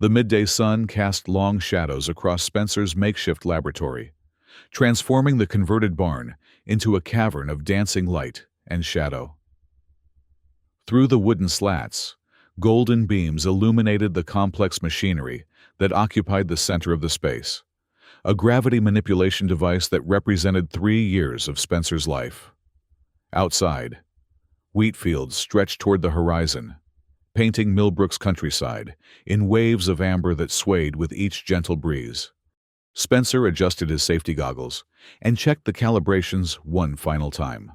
The midday sun cast long shadows across Spencer's makeshift laboratory, transforming the converted barn into a cavern of dancing light and shadow. Through the wooden slats, golden beams illuminated the complex machinery that occupied the center of the space, a gravity manipulation device that represented 3 years of Spencer's life. Outside, wheat fields stretched toward the horizon, painting Millbrook's countryside in waves of amber that swayed with each gentle breeze. Spencer adjusted his safety goggles and checked the calibrations one final time.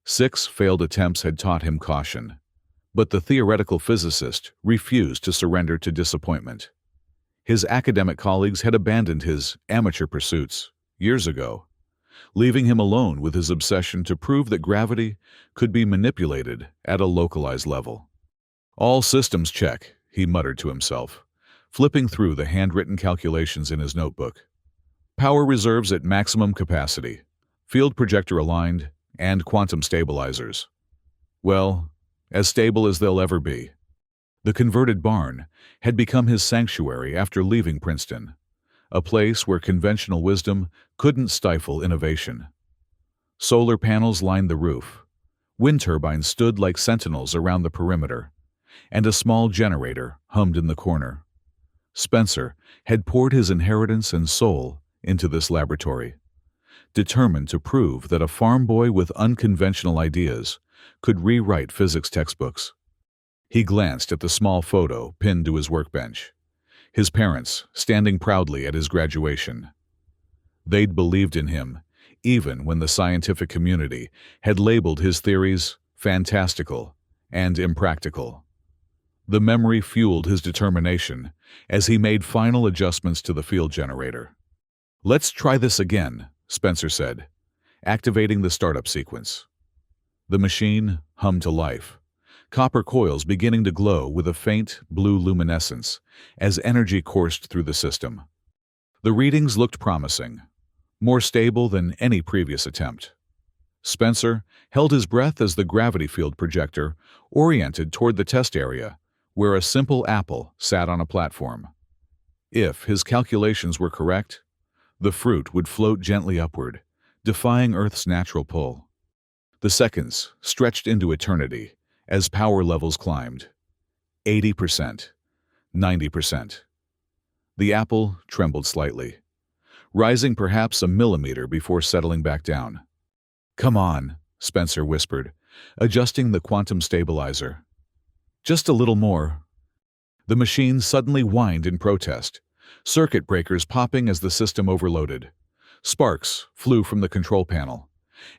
6 failed attempts had taught him caution, but the theoretical physicist refused to surrender to disappointment. His academic colleagues had abandoned his amateur pursuits years ago, leaving him alone with his obsession to prove that gravity could be manipulated at a localized level. "All systems check," he muttered to himself, flipping through the handwritten calculations in his notebook. "Power reserves at maximum capacity, field projector aligned, and quantum stabilizers. Well, as stable as they'll ever be." The converted barn had become his sanctuary after leaving Princeton, a place where conventional wisdom couldn't stifle innovation. Solar panels lined the roof, wind turbines stood like sentinels around the perimeter, and a small generator hummed in the corner. Spencer had poured his inheritance and soul into this laboratory, determined to prove that a farm boy with unconventional ideas could rewrite physics textbooks. He glanced at the small photo pinned to his workbench, his parents standing proudly at his graduation. They'd believed in him, even when the scientific community had labeled his theories fantastical and impractical. The memory fueled his determination as he made final adjustments to the field generator. "Let's try this again," Spencer said, activating the startup sequence. The machine hummed to life, copper coils beginning to glow with a faint blue luminescence as energy coursed through the system. The readings looked promising, more stable than any previous attempt. Spencer held his breath as the gravity field projector oriented toward the test area, where a simple apple sat on a platform. If his calculations were correct, the fruit would float gently upward, defying Earth's natural pull. The seconds stretched into eternity as power levels climbed. 80%, 90%. The apple trembled slightly, rising perhaps a millimeter before settling back down. "Come on," Spencer whispered, adjusting the quantum stabilizer. "Just a little more." The machine suddenly whined in protest, circuit breakers popping as the system overloaded. Sparks flew from the control panel,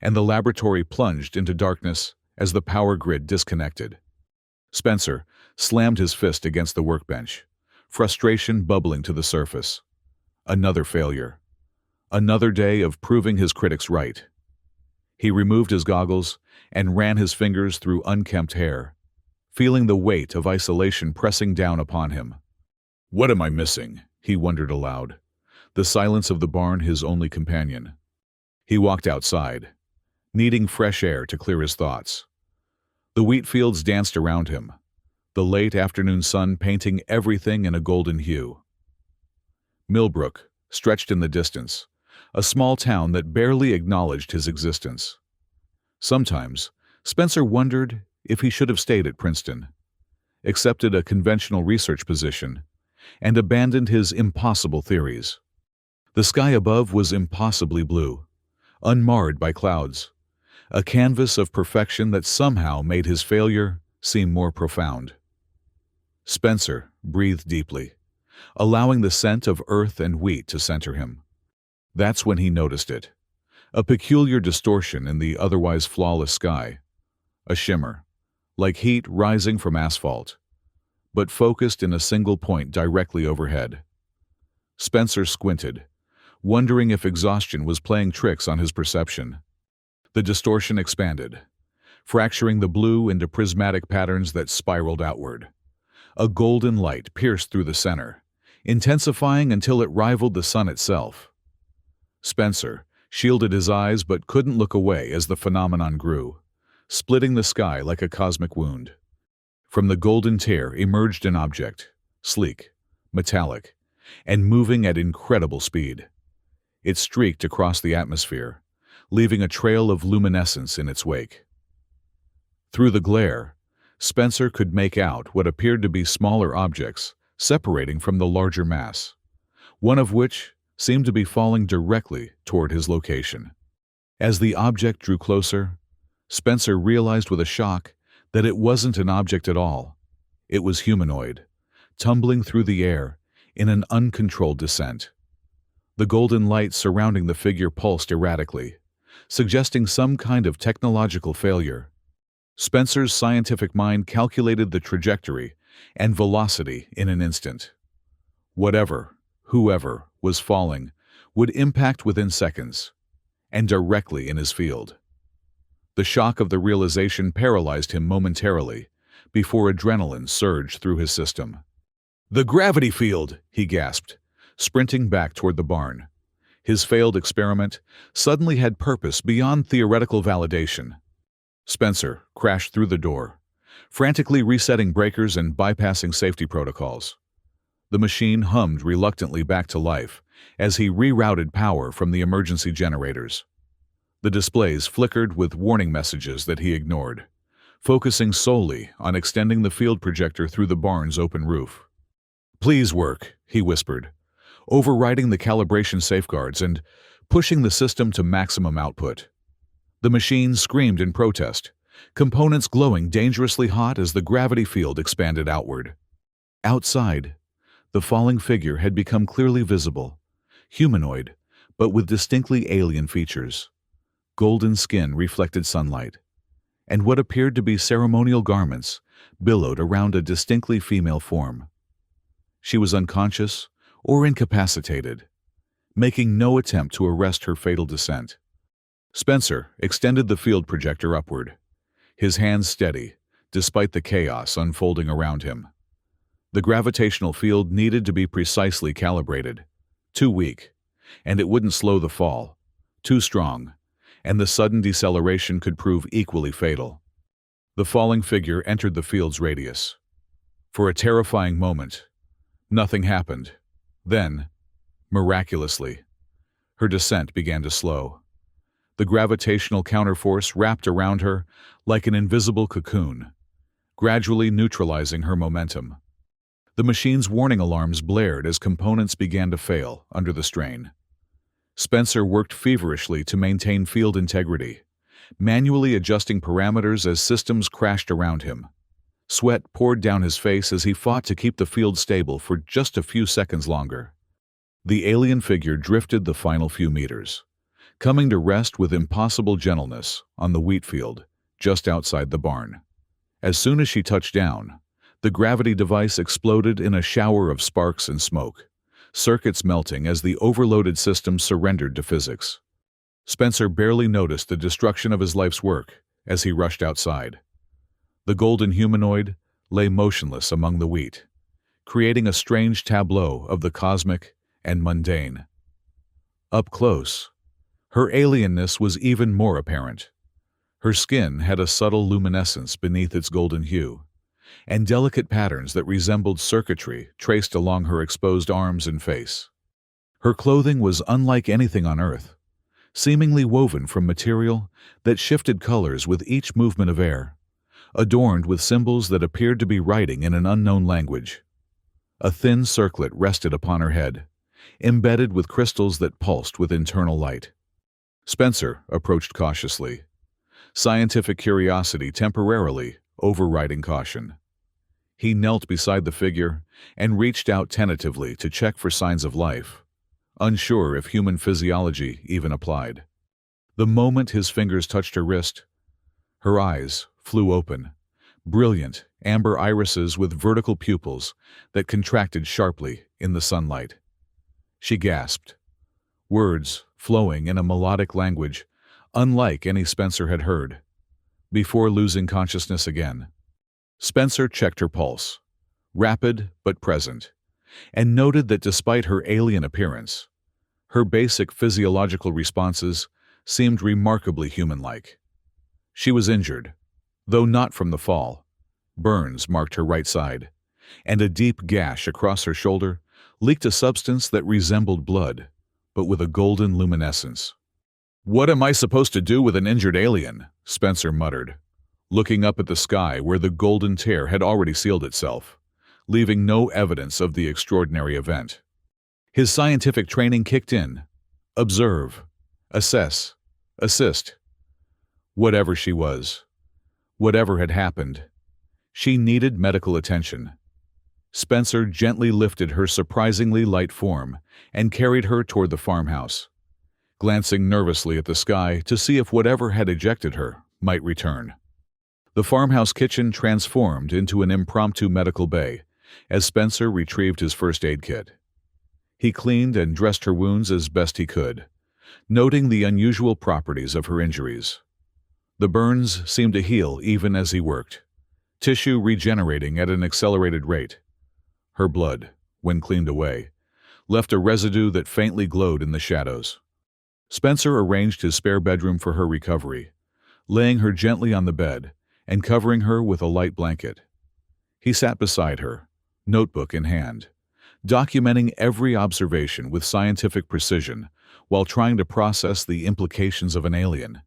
and the laboratory plunged into darkness as the power grid disconnected. Spencer slammed his fist against the workbench, frustration bubbling to the surface. Another failure. Another day of proving his critics right. He removed his goggles and ran his fingers through unkempt hair, feeling the weight of isolation pressing down upon him. "What am I missing?" he wondered aloud, the silence of the barn his only companion. He walked outside, needing fresh air to clear his thoughts. The wheat fields danced around him, the late afternoon sun painting everything in a golden hue. Millbrook stretched in the distance, a small town that barely acknowledged his existence. Sometimes, Spencer wondered if he should have stayed at Princeton, accepted a conventional research position, and abandoned his impossible theories. The sky above was impossibly blue, unmarred by clouds, a canvas of perfection that somehow made his failure seem more profound. Spencer breathed deeply, allowing the scent of earth and wheat to center him. That's when he noticed it, a peculiar distortion in the otherwise flawless sky, a shimmer, like heat rising from asphalt, but focused in a single point directly overhead. Spencer squinted, wondering if exhaustion was playing tricks on his perception. The distortion expanded, fracturing the blue into prismatic patterns that spiraled outward. A golden light pierced through the center, intensifying until it rivaled the sun itself. Spencer shielded his eyes but couldn't look away as the phenomenon grew, splitting the sky like a cosmic wound. From the golden tear emerged an object, sleek, metallic, and moving at incredible speed. It streaked across the atmosphere, leaving a trail of luminescence in its wake. Through the glare, Spencer could make out what appeared to be smaller objects separating from the larger mass, one of which seemed to be falling directly toward his location. As the object drew closer, Spencer realized with a shock that it wasn't an object at all. It was humanoid, tumbling through the air in an uncontrolled descent. The golden light surrounding the figure pulsed erratically, suggesting some kind of technological failure. Spencer's scientific mind calculated the trajectory and velocity in an instant. Whoever was falling would impact within seconds, and directly in his field. The shock of the realization paralyzed him momentarily before adrenaline surged through his system. "The gravity field!" he gasped, sprinting back toward the barn. His failed experiment suddenly had purpose beyond theoretical validation. Spencer crashed through the door, frantically resetting breakers and bypassing safety protocols. The machine hummed reluctantly back to life as he rerouted power from the emergency generators. The displays flickered with warning messages that he ignored, focusing solely on extending the field projector through the barn's open roof. "Please work," he whispered, overriding the calibration safeguards and pushing the system to maximum output. The machine screamed in protest, components glowing dangerously hot as the gravity field expanded outward. Outside, the falling figure had become clearly visible, humanoid, but with distinctly alien features. Golden skin reflected sunlight, and what appeared to be ceremonial garments billowed around a distinctly female form. She was unconscious or incapacitated, making no attempt to arrest her fatal descent. Spencer extended the field projector upward, his hands steady, despite the chaos unfolding around him. The gravitational field needed to be precisely calibrated. Too weak, and it wouldn't slow the fall. Too strong, and the sudden deceleration could prove equally fatal. The falling figure entered the field's radius. For a terrifying moment, nothing happened. Then, miraculously, her descent began to slow. The gravitational counterforce wrapped around her like an invisible cocoon, gradually neutralizing her momentum. The machine's warning alarms blared as components began to fail under the strain. Spencer worked feverishly to maintain field integrity, manually adjusting parameters as systems crashed around him. Sweat poured down his face as he fought to keep the field stable for just a few seconds longer. The alien figure drifted the final few meters, coming to rest with impossible gentleness on the wheat field just outside the barn. As soon as she touched down, the gravity device exploded in a shower of sparks and smoke, circuits melting as the overloaded system surrendered to physics. Spencer barely noticed the destruction of his life's work as he rushed outside. The golden humanoid lay motionless among the wheat, creating a strange tableau of the cosmic and mundane. Up close, her alienness was even more apparent. Her skin had a subtle luminescence beneath its golden hue, and delicate patterns that resembled circuitry traced along her exposed arms and face. Her clothing was unlike anything on Earth, seemingly woven from material that shifted colors with each movement of air, adorned with symbols that appeared to be writing in an unknown language. A thin circlet rested upon her head, embedded with crystals that pulsed with internal light. Spencer approached cautiously, scientific curiosity temporarily overriding caution. He knelt beside the figure and reached out tentatively to check for signs of life, unsure if human physiology even applied. The moment his fingers touched her wrist, her eyes flew open, brilliant amber irises with vertical pupils that contracted sharply in the sunlight. She gasped, words flowing in a melodic language unlike any Spencer had heard, before losing consciousness again. Spencer checked her pulse, rapid but present, and noted that despite her alien appearance, her basic physiological responses seemed remarkably human-like. She was injured, though not from the fall. Burns marked her right side, and a deep gash across her shoulder leaked a substance that resembled blood, but with a golden luminescence. "What am I supposed to do with an injured alien?" Spencer muttered, looking up at the sky where the golden tear had already sealed itself, leaving no evidence of the extraordinary event. His scientific training kicked in. Observe, assess, assist. Whatever she was, whatever had happened, she needed medical attention. Spencer gently lifted her surprisingly light form and carried her toward the farmhouse, glancing nervously at the sky to see if whatever had ejected her might return. The farmhouse kitchen transformed into an impromptu medical bay as Spencer retrieved his first aid kit. He cleaned and dressed her wounds as best he could, noting the unusual properties of her injuries. The burns seemed to heal even as he worked, tissue regenerating at an accelerated rate. Her blood, when cleaned away, left a residue that faintly glowed in the shadows. Spencer arranged his spare bedroom for her recovery, laying her gently on the bed and covering her with a light blanket. He sat beside her, notebook in hand, documenting every observation with scientific precision while trying to process the implications of an alien,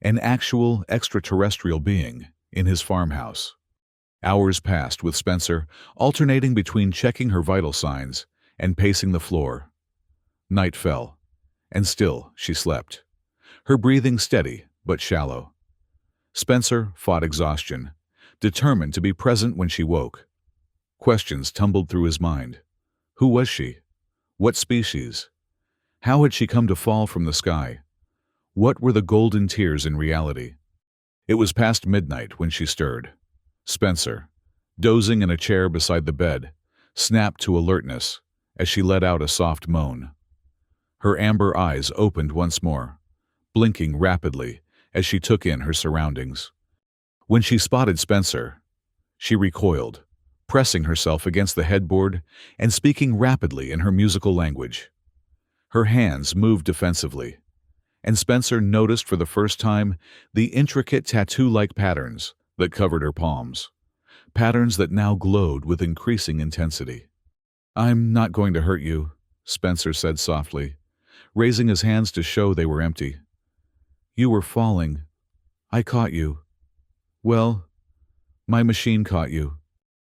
an actual extraterrestrial being, in his farmhouse. Hours passed with Spencer alternating between checking her vital signs and pacing the floor. Night fell, and still she slept, her breathing steady but shallow. Spencer fought exhaustion, determined to be present when she woke. Questions tumbled through his mind. Who was she? What species? How had she come to fall from the sky? What were the golden tears in reality? It was past midnight when she stirred. Spencer, dozing in a chair beside the bed, snapped to alertness as she let out a soft moan. Her amber eyes opened once more, blinking rapidly as she took in her surroundings. When she spotted Spencer, she recoiled, pressing herself against the headboard and speaking rapidly in her musical language. Her hands moved defensively, and Spencer noticed for the first time the intricate tattoo-like patterns that covered her palms, patterns that now glowed with increasing intensity. "I'm not going to hurt you," Spencer said softly, raising his hands to show they were empty. "You were falling. I caught you. Well, my machine caught you."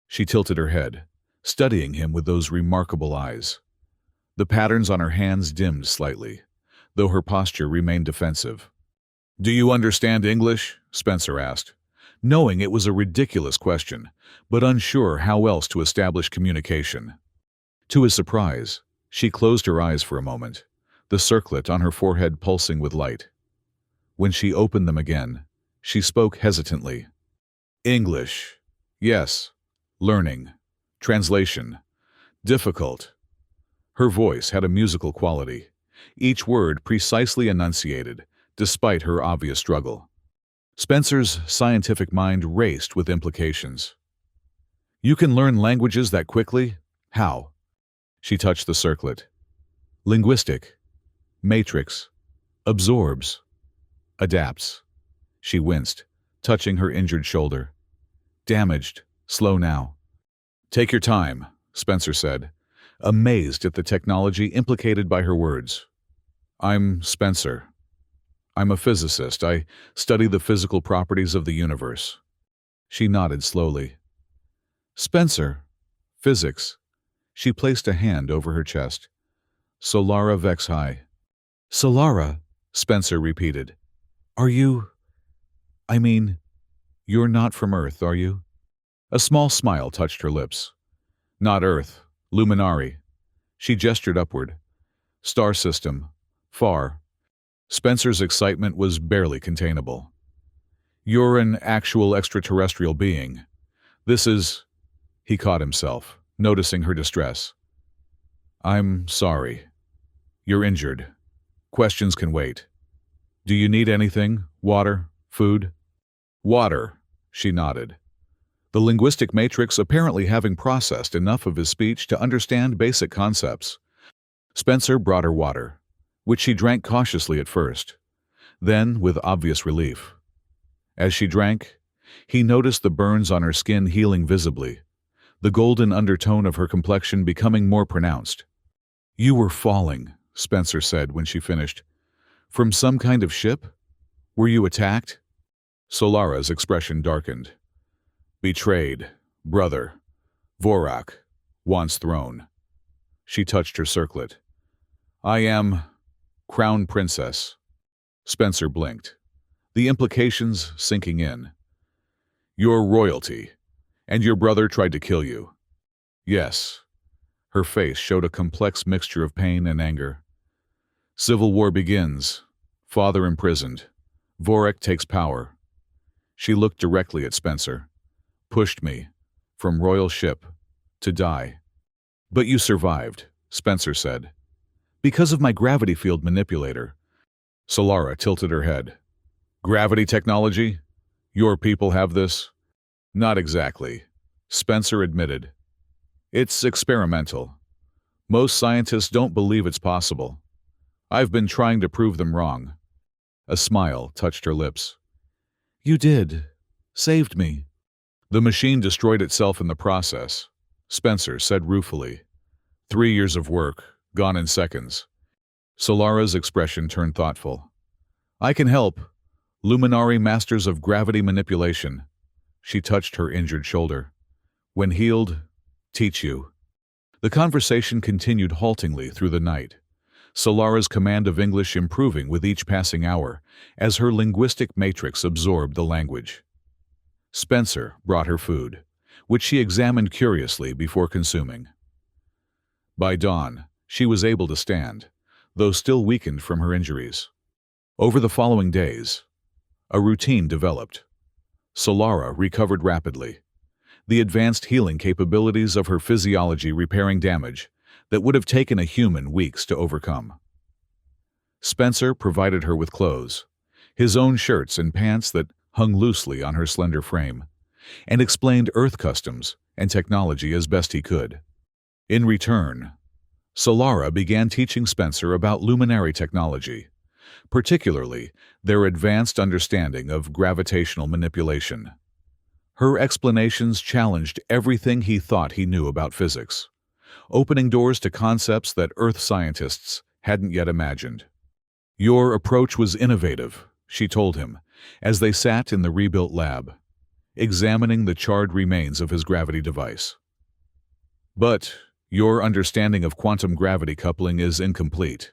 She tilted her head, studying him with those remarkable eyes. The patterns on her hands dimmed slightly, though her posture remained defensive. "Do you understand English?" Spencer asked, knowing it was a ridiculous question, but unsure how else to establish communication. To his surprise, she closed her eyes for a moment, the circlet on her forehead pulsing with light. When she opened them again, she spoke hesitantly. "English. Yes. Learning. Translation. Difficult." Her voice had a musical quality, each word precisely enunciated, despite her obvious struggle. Spencer's scientific mind raced with implications. "You can learn languages that quickly? How?" She touched the circlet. "Linguistic. Matrix. Absorbs. Adapts." She winced, touching her injured shoulder. "Damaged. Slow now." "Take your time," Spencer said, amazed at the technology implicated by her words. "I'm Spencer. I'm a physicist. I study the physical properties of the universe." She nodded slowly. "Spencer. Physics." She placed a hand over her chest. "Solara Vexhi." "Solara," Spencer repeated. "Are you... I mean, you're not from Earth, are you?" A small smile touched her lips. "Not Earth. Luminari." She gestured upward. "Star system. Far." Spencer's excitement was barely containable. "You're an actual extraterrestrial being. This is..." He caught himself, noticing her distress. "I'm sorry. You're injured. Questions can wait. Do you need anything? Water? Food?" "Water," she nodded, the linguistic matrix apparently having processed enough of his speech to understand basic concepts. Spencer brought her water, which she drank cautiously at first, then with obvious relief. As she drank, he noticed the burns on her skin healing visibly, the golden undertone of her complexion becoming more pronounced. "You were falling," Spencer said when she finished. "From some kind of ship? Were you attacked?" Solara's expression darkened. "Betrayed, brother. Vorak, once throne." She touched her circlet. "I am Crown Princess." Spencer blinked, the implications sinking in. "Your royalty, and your brother tried to kill you." "Yes." Her face showed a complex mixture of pain and anger. "Civil war begins. Father imprisoned. Vorak takes power." She looked directly at Spencer. "Pushed me, from royal ship, to die." "But you survived," Spencer said. "Because of my gravity field manipulator." Solara tilted her head. "Gravity technology? Your people have this?" "Not exactly," Spencer admitted. "It's experimental. Most scientists don't believe it's possible. I've been trying to prove them wrong." A smile touched her lips. "You did. Saved me." "The machine destroyed itself in the process," Spencer said ruefully. 3 years of work, gone in seconds." Solara's expression turned thoughtful. "I can help. Luminari masters of gravity manipulation." She touched her injured shoulder. "When healed, teach you." The conversation continued haltingly through the night, Solara's command of English improving with each passing hour as her linguistic matrix absorbed the language. Spencer brought her food, which she examined curiously before consuming. By dawn, she was able to stand, though still weakened from her injuries. Over the following days, a routine developed. Solara recovered rapidly, the advanced healing capabilities of her physiology repairing damage that would have taken a human weeks to overcome. Spencer provided her with clothes, his own shirts and pants that hung loosely on her slender frame, and explained Earth customs and technology as best he could. In return, Solara began teaching Spencer about luminary technology, particularly their advanced understanding of gravitational manipulation. Her explanations challenged everything he thought he knew about physics, opening doors to concepts that Earth scientists hadn't yet imagined. "Your approach was innovative," she told him, as they sat in the rebuilt lab, examining the charred remains of his gravity device. "But your understanding of quantum gravity coupling is incomplete."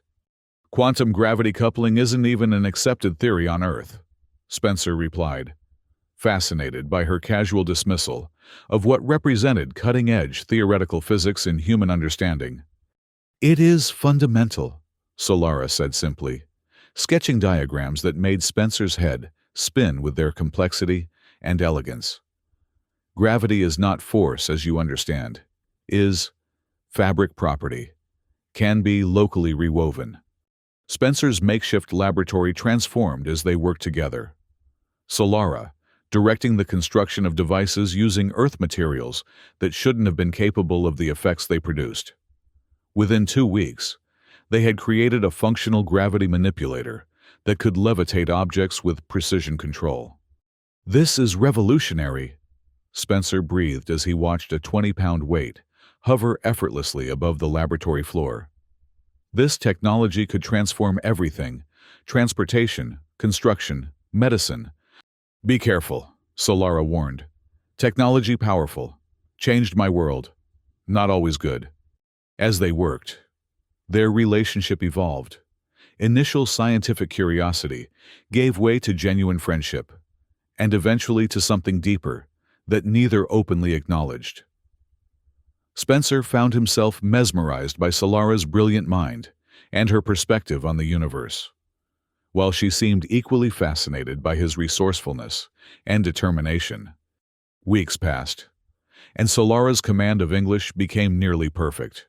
"Quantum gravity coupling isn't even an accepted theory on Earth," Spencer replied, fascinated by her casual dismissal of what represented cutting-edge theoretical physics in human understanding. "It is fundamental," Solara said simply, sketching diagrams that made Spencer's head spin with their complexity and elegance. "Gravity is not force as you understand, is fabric property, can be locally rewoven." Spencer's makeshift laboratory transformed as they worked together. Solara, directing the construction of devices using Earth materials that shouldn't have been capable of the effects they produced. Within 2 weeks, they had created a functional gravity manipulator that could levitate objects with precision control. "This is revolutionary," Spencer breathed as he watched a 20-pound weight hover effortlessly above the laboratory floor. This technology could transform everything: transportation, construction, medicine. "Be careful," Solara warned. "Technology powerful. Changed my world. Not always good." As they worked, their relationship evolved. Initial scientific curiosity gave way to genuine friendship, and eventually to something deeper that neither openly acknowledged. Spencer found himself mesmerized by Solara's brilliant mind and her perspective on the universe, while she seemed equally fascinated by his resourcefulness and determination. Weeks passed, and Solara's command of English became nearly perfect,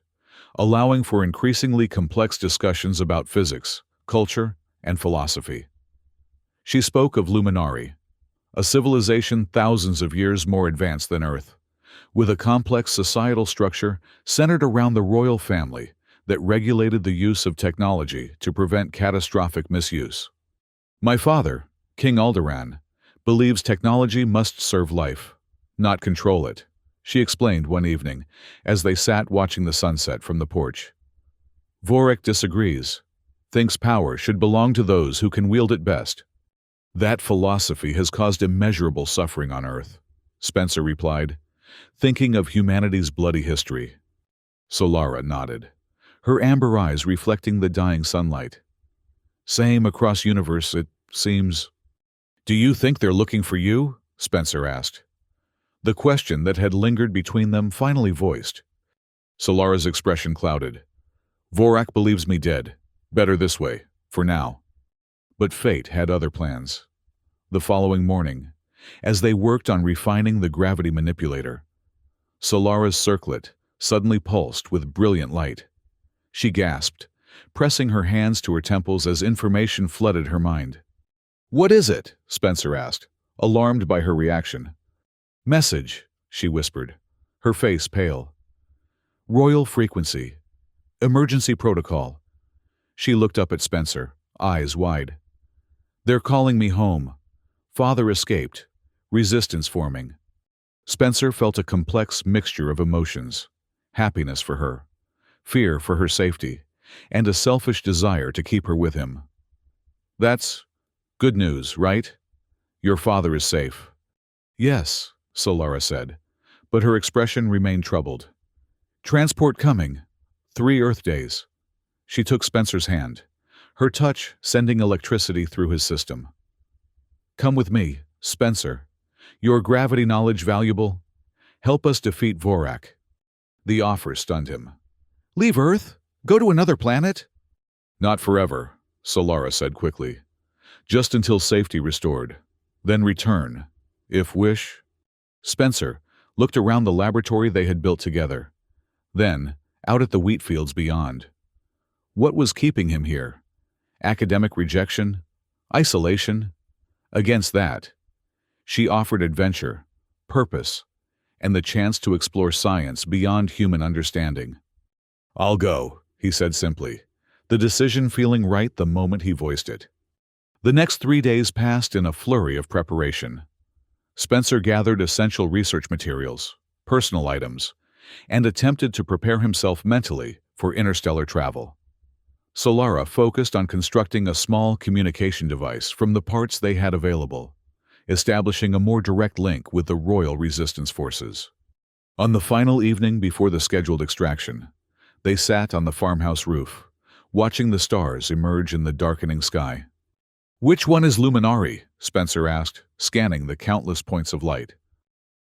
allowing for increasingly complex discussions about physics, culture, and philosophy. She spoke of Luminari, a civilization thousands of years more advanced than Earth, with a complex societal structure centered around the royal family that regulated the use of technology to prevent catastrophic misuse. "My father, King Alderaan, believes technology must serve life, not control it," she explained one evening as they sat watching the sunset from the porch. Vorak disagrees, thinks power should belong to those who can wield it best. That philosophy has caused immeasurable suffering on Earth, Spencer replied, thinking of humanity's bloody history. Solara nodded, her amber eyes reflecting the dying sunlight. Same across universe, it seems. Do you think they're looking for you? Spencer asked. The question that had lingered between them finally voiced. Solara's expression clouded. Vorak believes me dead. Better this way, for now. But fate had other plans. The following morning, as they worked on refining the gravity manipulator, Solara's circlet suddenly pulsed with brilliant light. She gasped, pressing her hands to her temples as information flooded her mind. What is it? Spencer asked, alarmed by her reaction. Message, she whispered, her face pale. Royal frequency. Emergency protocol. She looked up at Spencer, eyes wide. They're calling me home. Father escaped. Resistance forming. Spencer felt a complex mixture of emotions. Happiness for her, fear for her safety, and a selfish desire to keep her with him. That's good news, right? Your father is safe. Yes, Solara said, but her expression remained troubled. Transport coming. 3 Earth days. She took Spencer's hand, her touch sending electricity through his system. Come with me, Spencer. Your gravity knowledge valuable? Help us defeat Vorak. The offer stunned him. Leave Earth? Go to another planet? Not forever, Solara said quickly. Just until safety restored. Then return, if wish. Spencer looked around the laboratory they had built together. Then, out at the wheat fields beyond. What was keeping him here? Academic rejection? Isolation? Against that, she offered adventure, purpose, and the chance to explore science beyond human understanding. I'll go, he said simply, the decision feeling right the moment he voiced it. The next 3 days passed in a flurry of preparation. Spencer gathered essential research materials, personal items, and attempted to prepare himself mentally for interstellar travel. Solara focused on constructing a small communication device from the parts they had available, establishing a more direct link with the Royal Resistance Forces. On the final evening before the scheduled extraction, they sat on the farmhouse roof, watching the stars emerge in the darkening sky. Which one is Luminari? Spencer asked, scanning the countless points of light.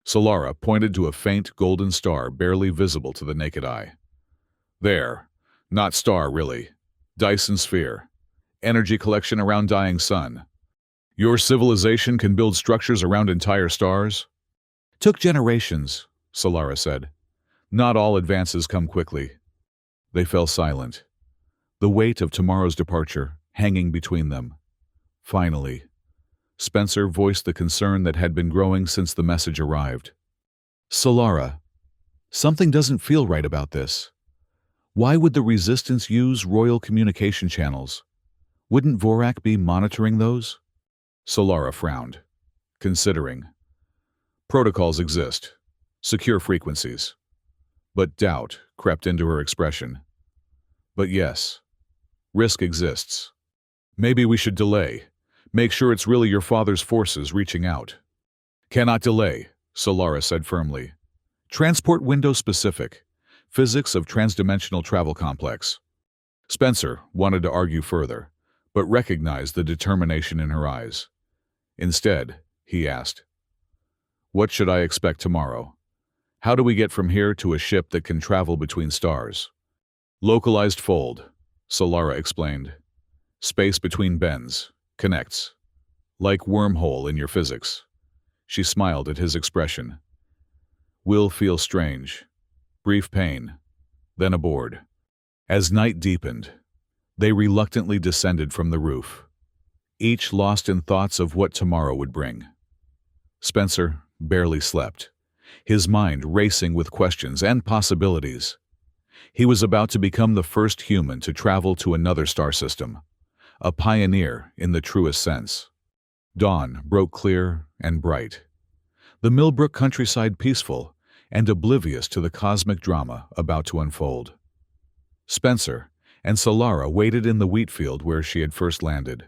Solara pointed to a faint golden star barely visible to the naked eye. There. Not star, really. Dyson sphere. Energy collection around dying sun. Your civilization can build structures around entire stars? Took generations, Solara said. Not all advances come quickly. They fell silent, the weight of tomorrow's departure hanging between them. Finally, Spencer voiced the concern that had been growing since the message arrived. Solara, something doesn't feel right about this. Why would the Resistance use royal communication channels? Wouldn't Vorak be monitoring those? Solara frowned, considering. Protocols exist, secure frequencies. But doubt crept into her expression. But yes, risk exists. Maybe we should delay. Make sure it's really your father's forces reaching out. Cannot delay, Solara said firmly. Transport window specific. Physics of transdimensional travel complex. Spencer wanted to argue further, but recognized the determination in her eyes. Instead, he asked, What should I expect tomorrow? How do we get from here to a ship that can travel between stars? Localized fold, Solara explained. Space between bends. Connects. Like wormhole in your physics. She smiled at his expression. Will feel strange. Brief pain. Then aboard. As night deepened, they reluctantly descended from the roof, each lost in thoughts of what tomorrow would bring. Spencer barely slept, his mind racing with questions and possibilities. He was about to become the first human to travel to another star system, a pioneer in the truest sense. Dawn broke clear and bright. The Millbrook countryside peaceful, and oblivious to the cosmic drama about to unfold. Spencer and Solara waited in the wheat field where she had first landed,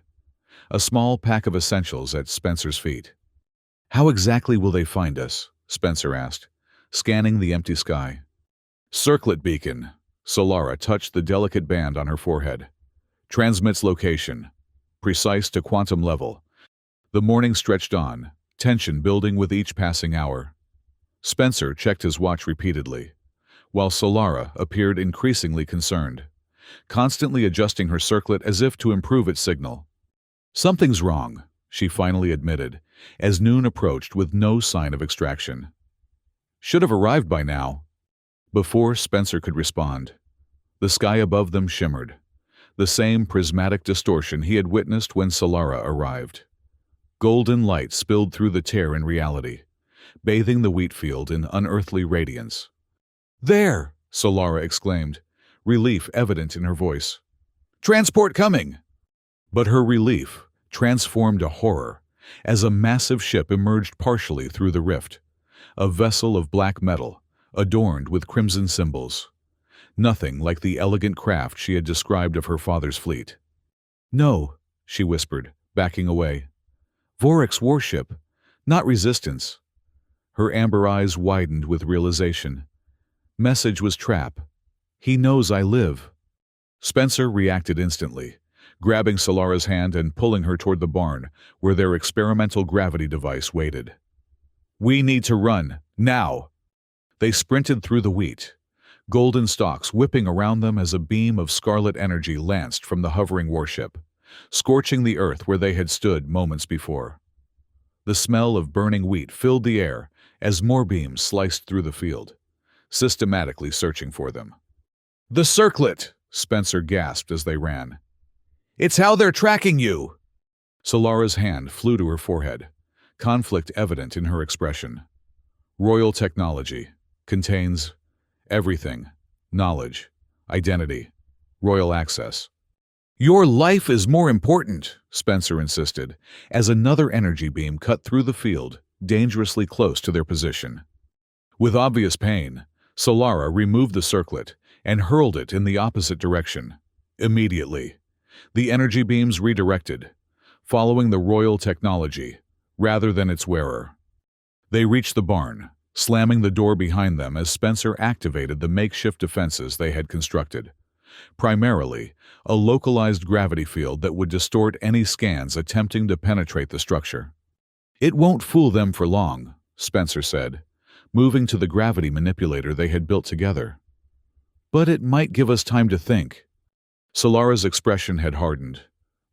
a small pack of essentials at Spencer's feet. "How exactly will they find us?" Spencer asked, scanning the empty sky. "Circlet beacon." Solara touched the delicate band on her forehead. "Transmits location. Precise to quantum level." The morning stretched on, tension building with each passing hour. Spencer checked his watch repeatedly, while Solara appeared increasingly concerned, constantly adjusting her circlet as if to improve its signal. "Something's wrong," she finally admitted, as noon approached with no sign of extraction. "Should have arrived by now." Before Spencer could respond, the sky above them shimmered, the same prismatic distortion he had witnessed when Solara arrived. Golden light spilled through the tear in reality, bathing the wheat field in unearthly radiance. "There!" Solara exclaimed, relief evident in her voice. "Transport coming!" But her relief transformed to horror as a massive ship emerged partially through the rift, a vessel of black metal, adorned with crimson symbols. Nothing like the elegant craft she had described of her father's fleet. "No," she whispered, backing away. "Vorak's warship, not Resistance." Her amber eyes widened with realization. Message was trap. "He knows I live." Spencer reacted instantly, grabbing Solara's hand and pulling her toward the barn where their experimental gravity device waited. "We need to run, now!" They sprinted through the wheat, golden stalks whipping around them as a beam of scarlet energy lanced from the hovering warship, scorching the earth where they had stood moments before. The smell of burning wheat filled the air as more beams sliced through the field, systematically searching for them. "The circlet!" Spencer gasped as they ran. "It's how they're tracking you!" Solara's hand flew to her forehead, conflict evident in her expression. "Royal technology contains everything: knowledge, identity, royal access." "Your life is more important," Spencer insisted, as another energy beam cut through the field, dangerously close to their position. With obvious pain, Solara removed the circlet and hurled it in the opposite direction. Immediately, the energy beams redirected, following the royal technology rather than its wearer. They reached the barn, slamming the door behind them as Spencer activated the makeshift defenses they had constructed. Primarily, a localized gravity field that would distort any scans attempting to penetrate the structure. "It won't fool them for long," Spencer said, moving to the gravity manipulator they had built together. "But it might give us time to think." Solara's expression had hardened,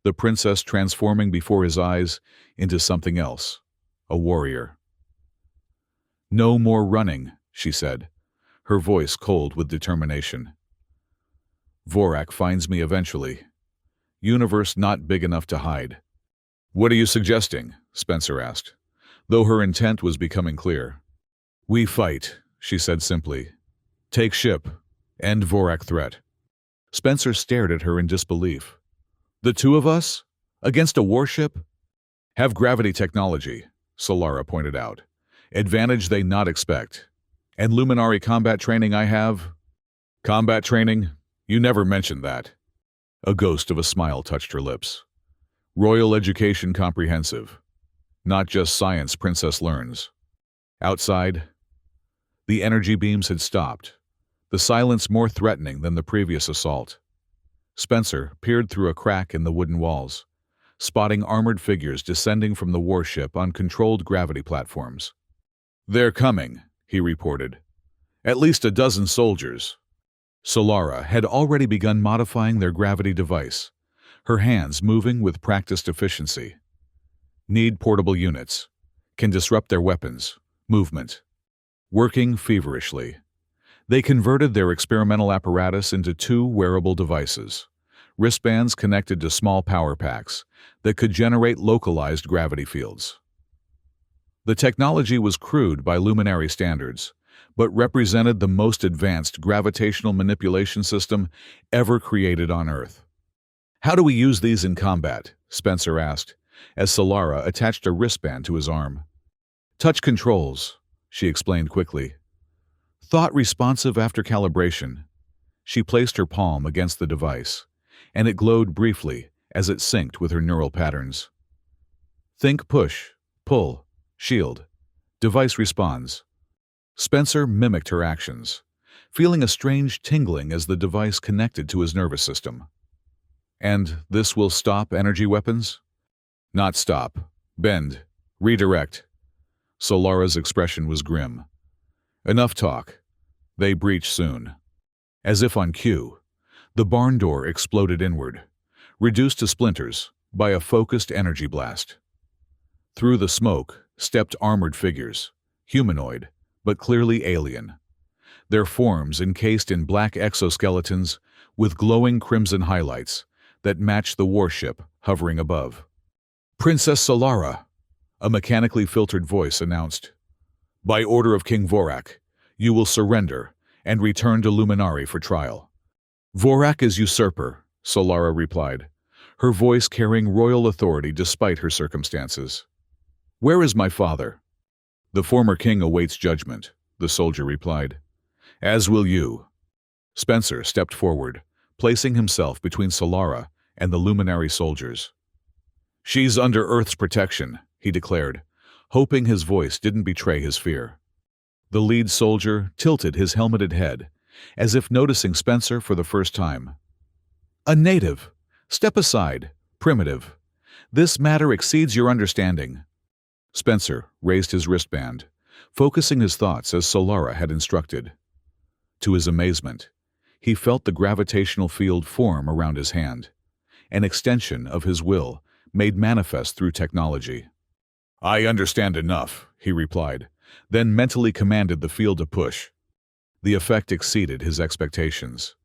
the princess transforming before his eyes into something else, a warrior. "No more running," she said, her voice cold with determination. "Vorak finds me eventually. Universe not big enough to hide." "What are you suggesting?" Spencer asked, though her intent was becoming clear. "We fight," she said simply. "Take ship. End Vorak threat." Spencer stared at her in disbelief. "The two of us? Against a warship?" "Have gravity technology," Solara pointed out. "Advantage they not expect. And luminary combat training I have." "Combat training? You never mentioned that." A ghost of a smile touched her lips. "Royal education comprehensive. Not just science princess learns." Outside, the energy beams had stopped, the silence more threatening than the previous assault. Spencer peered through a crack in the wooden walls, spotting armored figures descending from the warship on controlled gravity platforms. "They're coming," he reported. "At least a dozen soldiers." Solara had already begun modifying their gravity device, her hands moving with practiced efficiency. "Need portable units. Can disrupt their weapons. Movement." Working feverishly, they converted their experimental apparatus into two wearable devices, wristbands connected to small power packs that could generate localized gravity fields. The technology was crude by luminary standards, but represented the most advanced gravitational manipulation system ever created on Earth. "How do we use these in combat?" Spencer asked, as Solara attached a wristband to his arm. "Touch controls," she explained quickly. Thought responsive after calibration. She placed her palm against the device, and it glowed briefly as it synced with her neural patterns. Think push, pull, shield. Device responds. Spencer mimicked her actions, feeling a strange tingling as the device connected to his nervous system. And this will stop energy weapons? Not stop. Bend. Redirect. Solara's expression was grim. Enough talk. They breach soon. As if on cue, the barn door exploded inward, reduced to splinters by a focused energy blast. Through the smoke stepped armored figures, humanoid, but clearly alien. Their forms encased in black exoskeletons with glowing crimson highlights that matched the warship hovering above. Princess Solara, a mechanically filtered voice announced. By order of King Vorak, you will surrender and return to Luminari for trial. Vorak is usurper, Solara replied, her voice carrying royal authority despite her circumstances. Where is my father? The former king awaits judgment, the soldier replied. As will you. Spencer stepped forward, placing himself between Solara and the Luminary soldiers. She's under Earth's protection, he declared, hoping his voice didn't betray his fear. The lead soldier tilted his helmeted head, as if noticing Spencer for the first time. A native. Step aside, primitive. This matter exceeds your understanding. Spencer raised his wristband, focusing his thoughts as Solara had instructed. To his amazement, he felt the gravitational field form around his hand, an extension of his will made manifest through technology. I understand enough, he replied, then mentally commanded the field to push. The effect exceeded his expectations.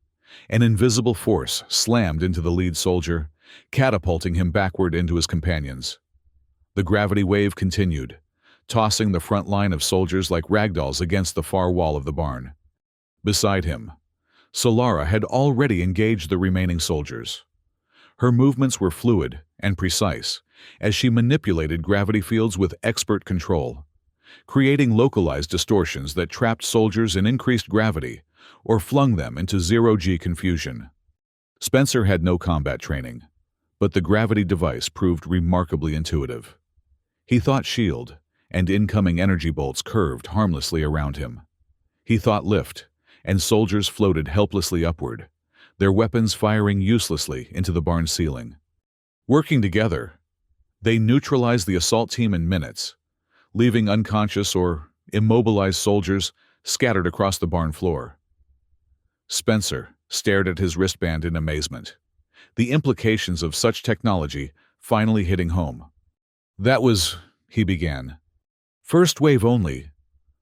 An invisible force slammed into the lead soldier, catapulting him backward into his companions. The gravity wave continued, tossing the front line of soldiers like ragdolls against the far wall of the barn. Beside him, Solara had already engaged the remaining soldiers. Her movements were fluid and precise as she manipulated gravity fields with expert control, creating localized distortions that trapped soldiers in increased gravity or flung them into zero-G confusion. Spencer had no combat training, but the gravity device proved remarkably intuitive. He thought shield, and incoming energy bolts curved harmlessly around him. He thought lift, and soldiers floated helplessly upward, their weapons firing uselessly into the barn ceiling. Working together, they neutralized the assault team in minutes, leaving unconscious or immobilized soldiers scattered across the barn floor. Spencer stared at his wristband in amazement, the implications of such technology finally hitting home. That was, he began. First wave only.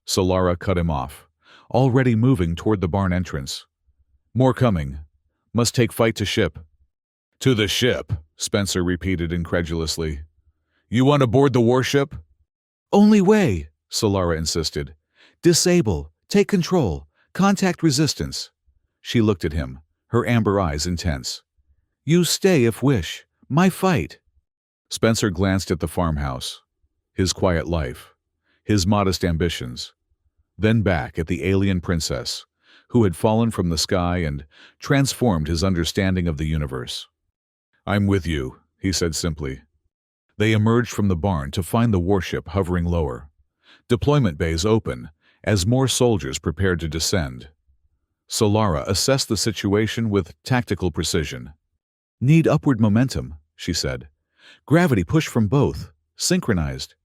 Solara cut him off, already moving toward the barn entrance. More coming. Must take fight to ship. To the ship, Spencer repeated incredulously. You want to board the warship? Only way, Solara insisted. Disable, take control, contact resistance. She looked at him, her amber eyes intense. You stay if wish, my fight. Spencer glanced at the farmhouse, his quiet life, his modest ambitions, then back at the alien princess, who had fallen from the sky and transformed his understanding of the universe. I'm with you, he said simply. They emerged from the barn to find the warship hovering lower, deployment bays open as more soldiers prepared to descend. Solara assessed the situation with tactical precision. Need upward momentum, she said. Gravity push from both, synchronized.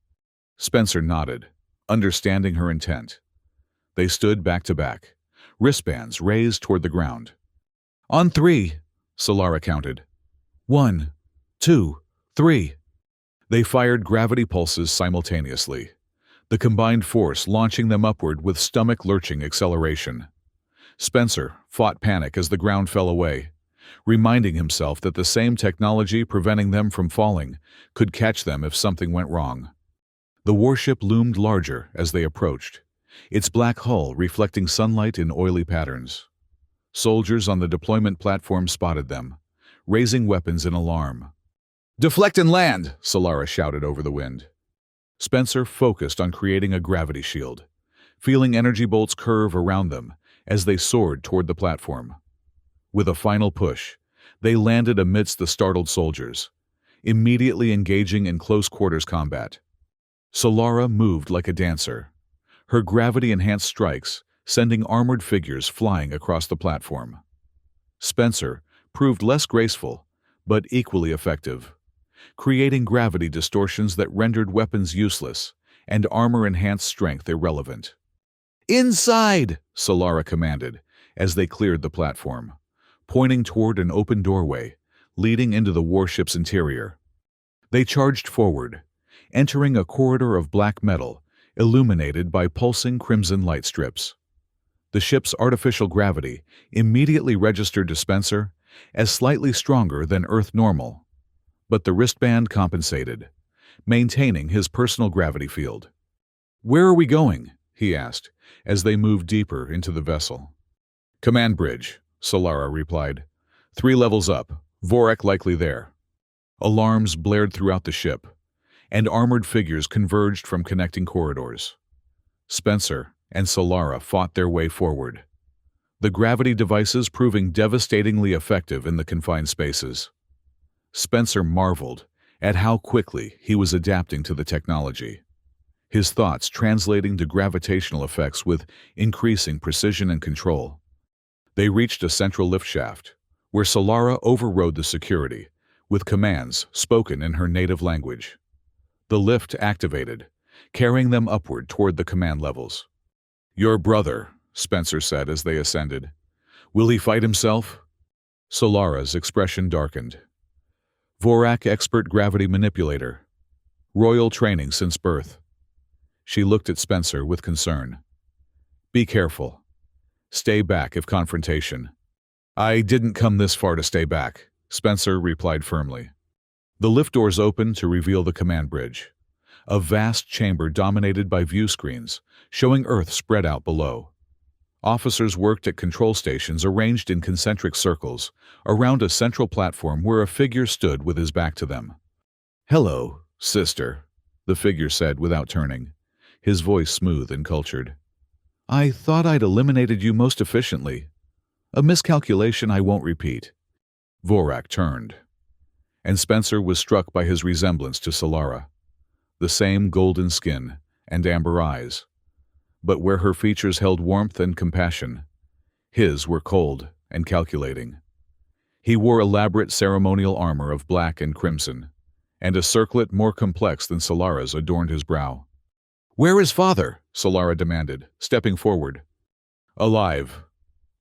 Spencer nodded, understanding her intent. They stood back to back, wristbands raised toward the ground. On 3, Solara counted. 1, 2, 3. They fired gravity pulses simultaneously, the combined force launching them upward with stomach-lurching acceleration. Spencer fought panic as the ground fell away, reminding himself that the same technology preventing them from falling could catch them if something went wrong. The warship loomed larger as they approached, its black hull reflecting sunlight in oily patterns. Soldiers on the deployment platform spotted them, raising weapons in alarm. Deflect and land, Solara shouted over the wind. Spencer focused on creating a gravity shield, feeling energy bolts curve around them as they soared toward the platform. With a final push, they landed amidst the startled soldiers, immediately engaging in close-quarters combat. Solara moved like a dancer, her gravity-enhanced strikes sending armored figures flying across the platform. Spencer proved less graceful, but equally effective, creating gravity distortions that rendered weapons useless and armor-enhanced strength irrelevant. "Inside!" Solara commanded as they cleared the platform, pointing toward an open doorway leading into the warship's interior. They charged forward, entering a corridor of black metal illuminated by pulsing crimson light strips. The ship's artificial gravity immediately registered to Spencer as slightly stronger than Earth normal, but the wristband compensated, maintaining his personal gravity field. "Where are we going?" he asked as they moved deeper into the vessel. "Command bridge," Solara replied. 3 levels up, Vorak likely there." Alarms blared throughout the ship, and armored figures converged from connecting corridors. Spencer and Solara fought their way forward, the gravity devices proving devastatingly effective in the confined spaces. Spencer marveled at how quickly he was adapting to the technology, his thoughts translating to gravitational effects with increasing precision and control. They reached a central lift shaft, where Solara overrode the security, with commands spoken in her native language. The lift activated, carrying them upward toward the command levels. "Your brother," Spencer said as they ascended. "Will he fight himself?" Solara's expression darkened. "Vorak expert gravity manipulator. Royal training since birth." She looked at Spencer with concern. "Be careful. Stay back if confrontation." "I didn't come this far to stay back," Spencer replied firmly. The lift doors opened to reveal the command bridge, a vast chamber dominated by view screens, showing Earth spread out below. Officers worked at control stations arranged in concentric circles around a central platform where a figure stood with his back to them. "Hello, sister," the figure said without turning, his voice smooth and cultured. "I thought I'd eliminated you most efficiently. A miscalculation I won't repeat." Vorak turned, and Spencer was struck by his resemblance to Solara. The same golden skin and amber eyes, but where her features held warmth and compassion, his were cold and calculating. He wore elaborate ceremonial armor of black and crimson, and a circlet more complex than Solara's adorned his brow. "Where is father?" Solara demanded, stepping forward. "Alive,"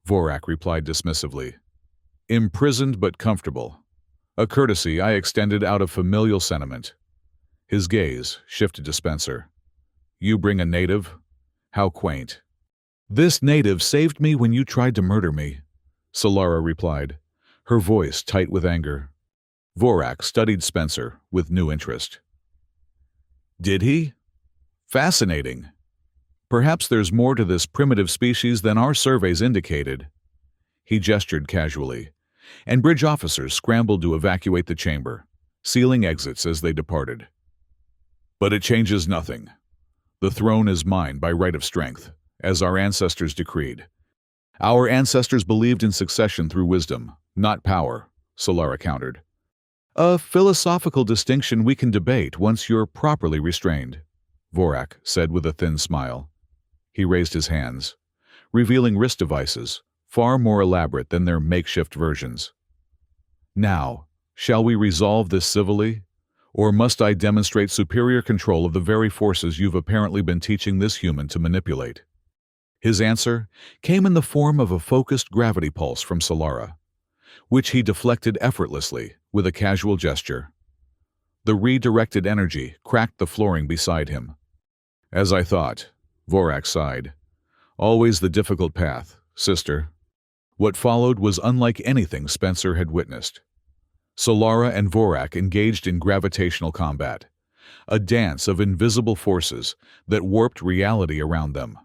Vorak replied dismissively. "Imprisoned but comfortable. A courtesy I extended out of familial sentiment." His gaze shifted to Spencer. "You bring a native? How quaint." "This native saved me when you tried to murder me," Solara replied, her voice tight with anger. Vorak studied Spencer with new interest. "Did he? Fascinating. Perhaps there's more to this primitive species than our surveys indicated." He gestured casually, and bridge officers scrambled to evacuate the chamber, sealing exits as they departed. "But it changes nothing. The throne is mine by right of strength, as our ancestors decreed." "Our ancestors believed in succession through wisdom, not power," Solara countered. "A philosophical distinction we can debate once you're properly restrained," Vorak said with a thin smile. He raised his hands, revealing wrist devices far more elaborate than their makeshift versions. "Now, shall we resolve this civilly? Or must I demonstrate superior control of the very forces you've apparently been teaching this human to manipulate?" His answer came in the form of a focused gravity pulse from Solara, which he deflected effortlessly with a casual gesture. The redirected energy cracked the flooring beside him. "As I thought," Vorak sighed. "Always the difficult path, sister." What followed was unlike anything Spencer had witnessed. Solara and Vorak engaged in gravitational combat, a dance of invisible forces that warped reality around them.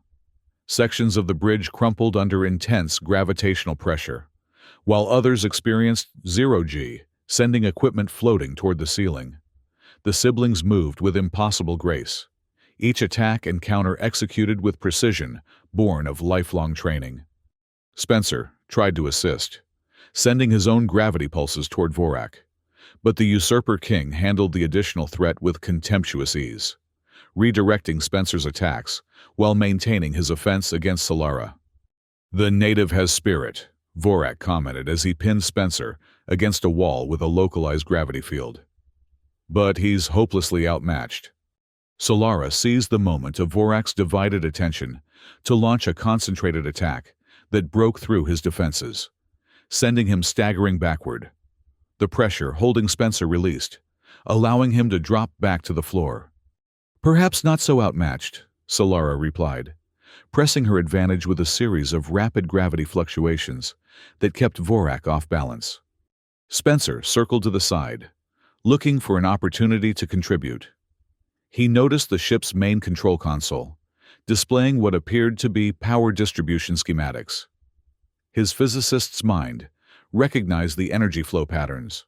Sections of the bridge crumpled under intense gravitational pressure, while others experienced zero-G, sending equipment floating toward the ceiling. The siblings moved with impossible grace, each attack and counter executed with precision, born of lifelong training. Spencer tried to assist, sending his own gravity pulses toward Vorak, but the Usurper King handled the additional threat with contemptuous ease, redirecting Spencer's attacks while maintaining his offense against Solara. "The native has spirit," Vorak commented as he pinned Spencer against a wall with a localized gravity field. "But he's hopelessly outmatched." Solara seized the moment of Vorak's divided attention to launch a concentrated attack that broke through his defenses, sending him staggering backward. The pressure holding Spencer released, allowing him to drop back to the floor. "Perhaps not so outmatched," Solara replied, pressing her advantage with a series of rapid gravity fluctuations that kept Vorak off balance. Spencer circled to the side, looking for an opportunity to contribute. He noticed the ship's main control console, displaying what appeared to be power distribution schematics. His physicist's mind recognized the energy flow patterns,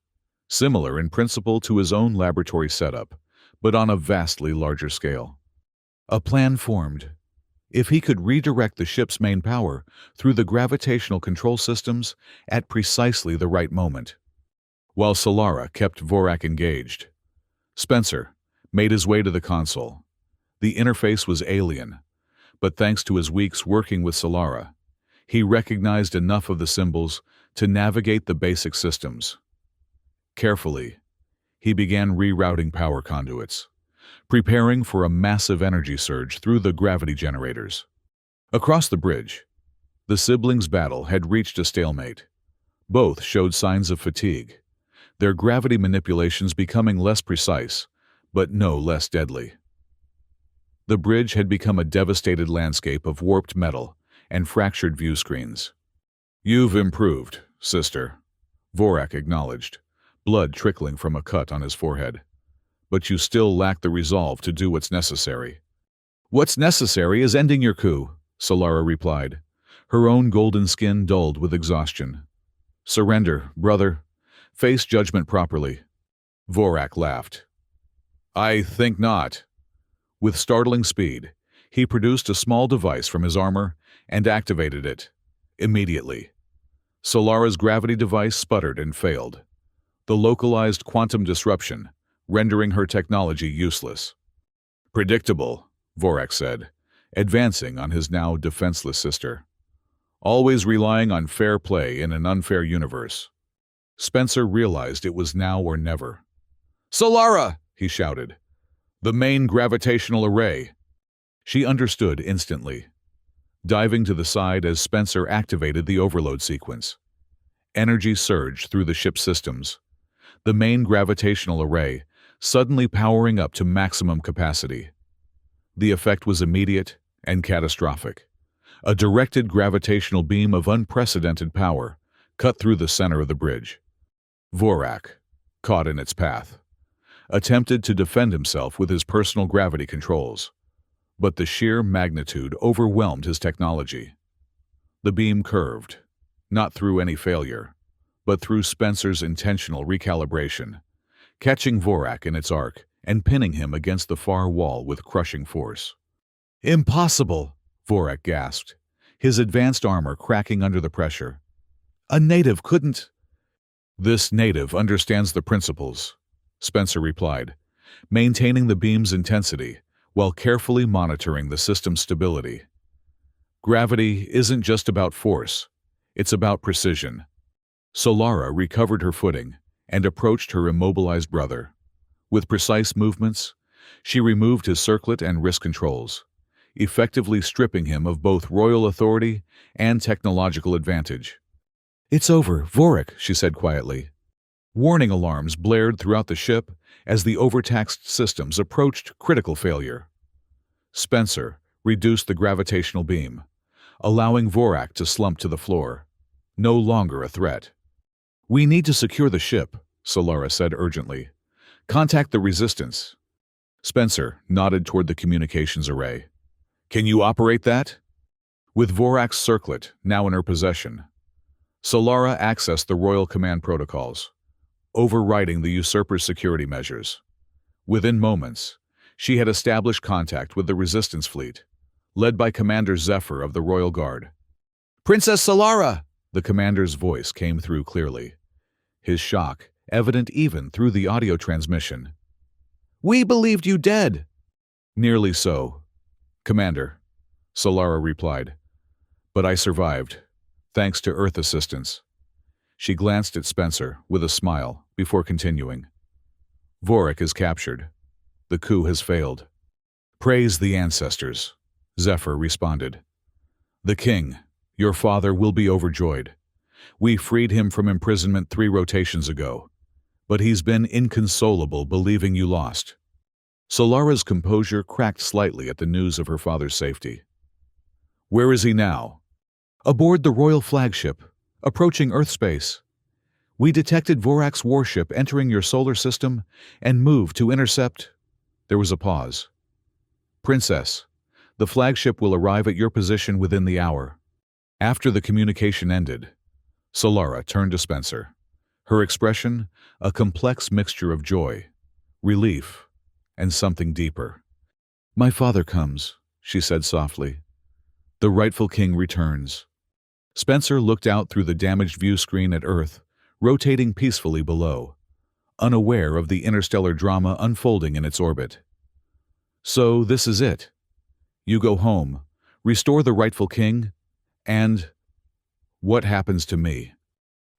similar in principle to his own laboratory setup, but on a vastly larger scale. A plan formed. If he could redirect the ship's main power through the gravitational control systems at precisely the right moment. While Solara kept Vorak engaged, Spencer made his way to the console. The interface was alien, but thanks to his weeks working with Solara, he recognized enough of the symbols to navigate the basic systems. Carefully, he began rerouting power conduits, preparing for a massive energy surge through the gravity generators. Across the bridge, the siblings' battle had reached a stalemate. Both showed signs of fatigue, their gravity manipulations becoming less precise, but no less deadly. The bridge had become a devastated landscape of warped metal and fractured view screens. "You've improved, sister," Vorak acknowledged, blood trickling from a cut on his forehead. "But you still lack the resolve to do what's necessary." "What's necessary is ending your coup," Solara replied, her own golden skin dulled with exhaustion. "Surrender, brother. Face judgment properly." Vorak laughed. "I think not." With startling speed, he produced a small device from his armor and activated it. Immediately, Solara's gravity device sputtered and failed, the localized quantum disruption rendering her technology useless. "Predictable," Vorak said, advancing on his now defenseless sister. "Always relying on fair play in an unfair universe." Spencer realized it was now or never. "Solara!" he shouted. "The main gravitational array." She understood instantly, diving to the side as Spencer activated the overload sequence. Energy surged through the ship's systems, the main gravitational array suddenly powering up to maximum capacity. The effect was immediate and catastrophic. A directed gravitational beam of unprecedented power cut through the center of the bridge. Vorak, caught in its path, attempted to defend himself with his personal gravity controls, but the sheer magnitude overwhelmed his technology. The beam curved, not through any failure, but through Spencer's intentional recalibration, catching Vorak in its arc and pinning him against the far wall with crushing force. "Impossible!" Vorak gasped, his advanced armor cracking under the pressure. "A native couldn't—" "This native understands the principles," Spencer replied, maintaining the beam's intensity while carefully monitoring the system's stability. "Gravity isn't just about force, it's about precision." Solara recovered her footing and approached her immobilized brother. With precise movements, she removed his circlet and wrist controls, effectively stripping him of both royal authority and technological advantage. "It's over, Vorak," she said quietly. Warning alarms blared throughout the ship as the overtaxed systems approached critical failure. Spencer reduced the gravitational beam, allowing Vorak to slump to the floor, no longer a threat. "We need to secure the ship," Solara said urgently. "Contact the resistance." Spencer nodded toward the communications array. "Can you operate that?" With Vorak's circlet now in her possession, Solara accessed the Royal Command protocols, overriding the usurper's security measures. Within moments, She had established contact with the Resistance fleet, led by Commander Zephyr of the Royal Guard. "Princess Solara!" The commander's voice came through clearly, his shock evident even through the audio transmission. "We believed you dead." "Nearly so, Commander," Solara replied. "But I survived, thanks to Earth assistance." She glanced at Spencer with a smile before continuing. "Vorik is captured. The coup has failed." "Praise the ancestors," Zephyr responded. "The king, your father, will be overjoyed. We freed him from imprisonment 3 rotations ago, but he's been inconsolable believing you lost." Solara's composure cracked slightly at the news of her father's safety. "Where is he now?" "Aboard the royal flagship, approaching Earth space. We detected Vorak's warship entering your solar system and moved to intercept." There was a pause. "Princess, the flagship will arrive at your position within the hour." After the communication ended, Solara turned to Spencer, her expression a complex mixture of joy, relief, and something deeper. "My father comes," she said softly. "The rightful king returns." Spencer looked out through the damaged view screen at Earth, rotating peacefully below, unaware of the interstellar drama unfolding in its orbit. "So this is it. You go home, restore the rightful king, and what happens to me?"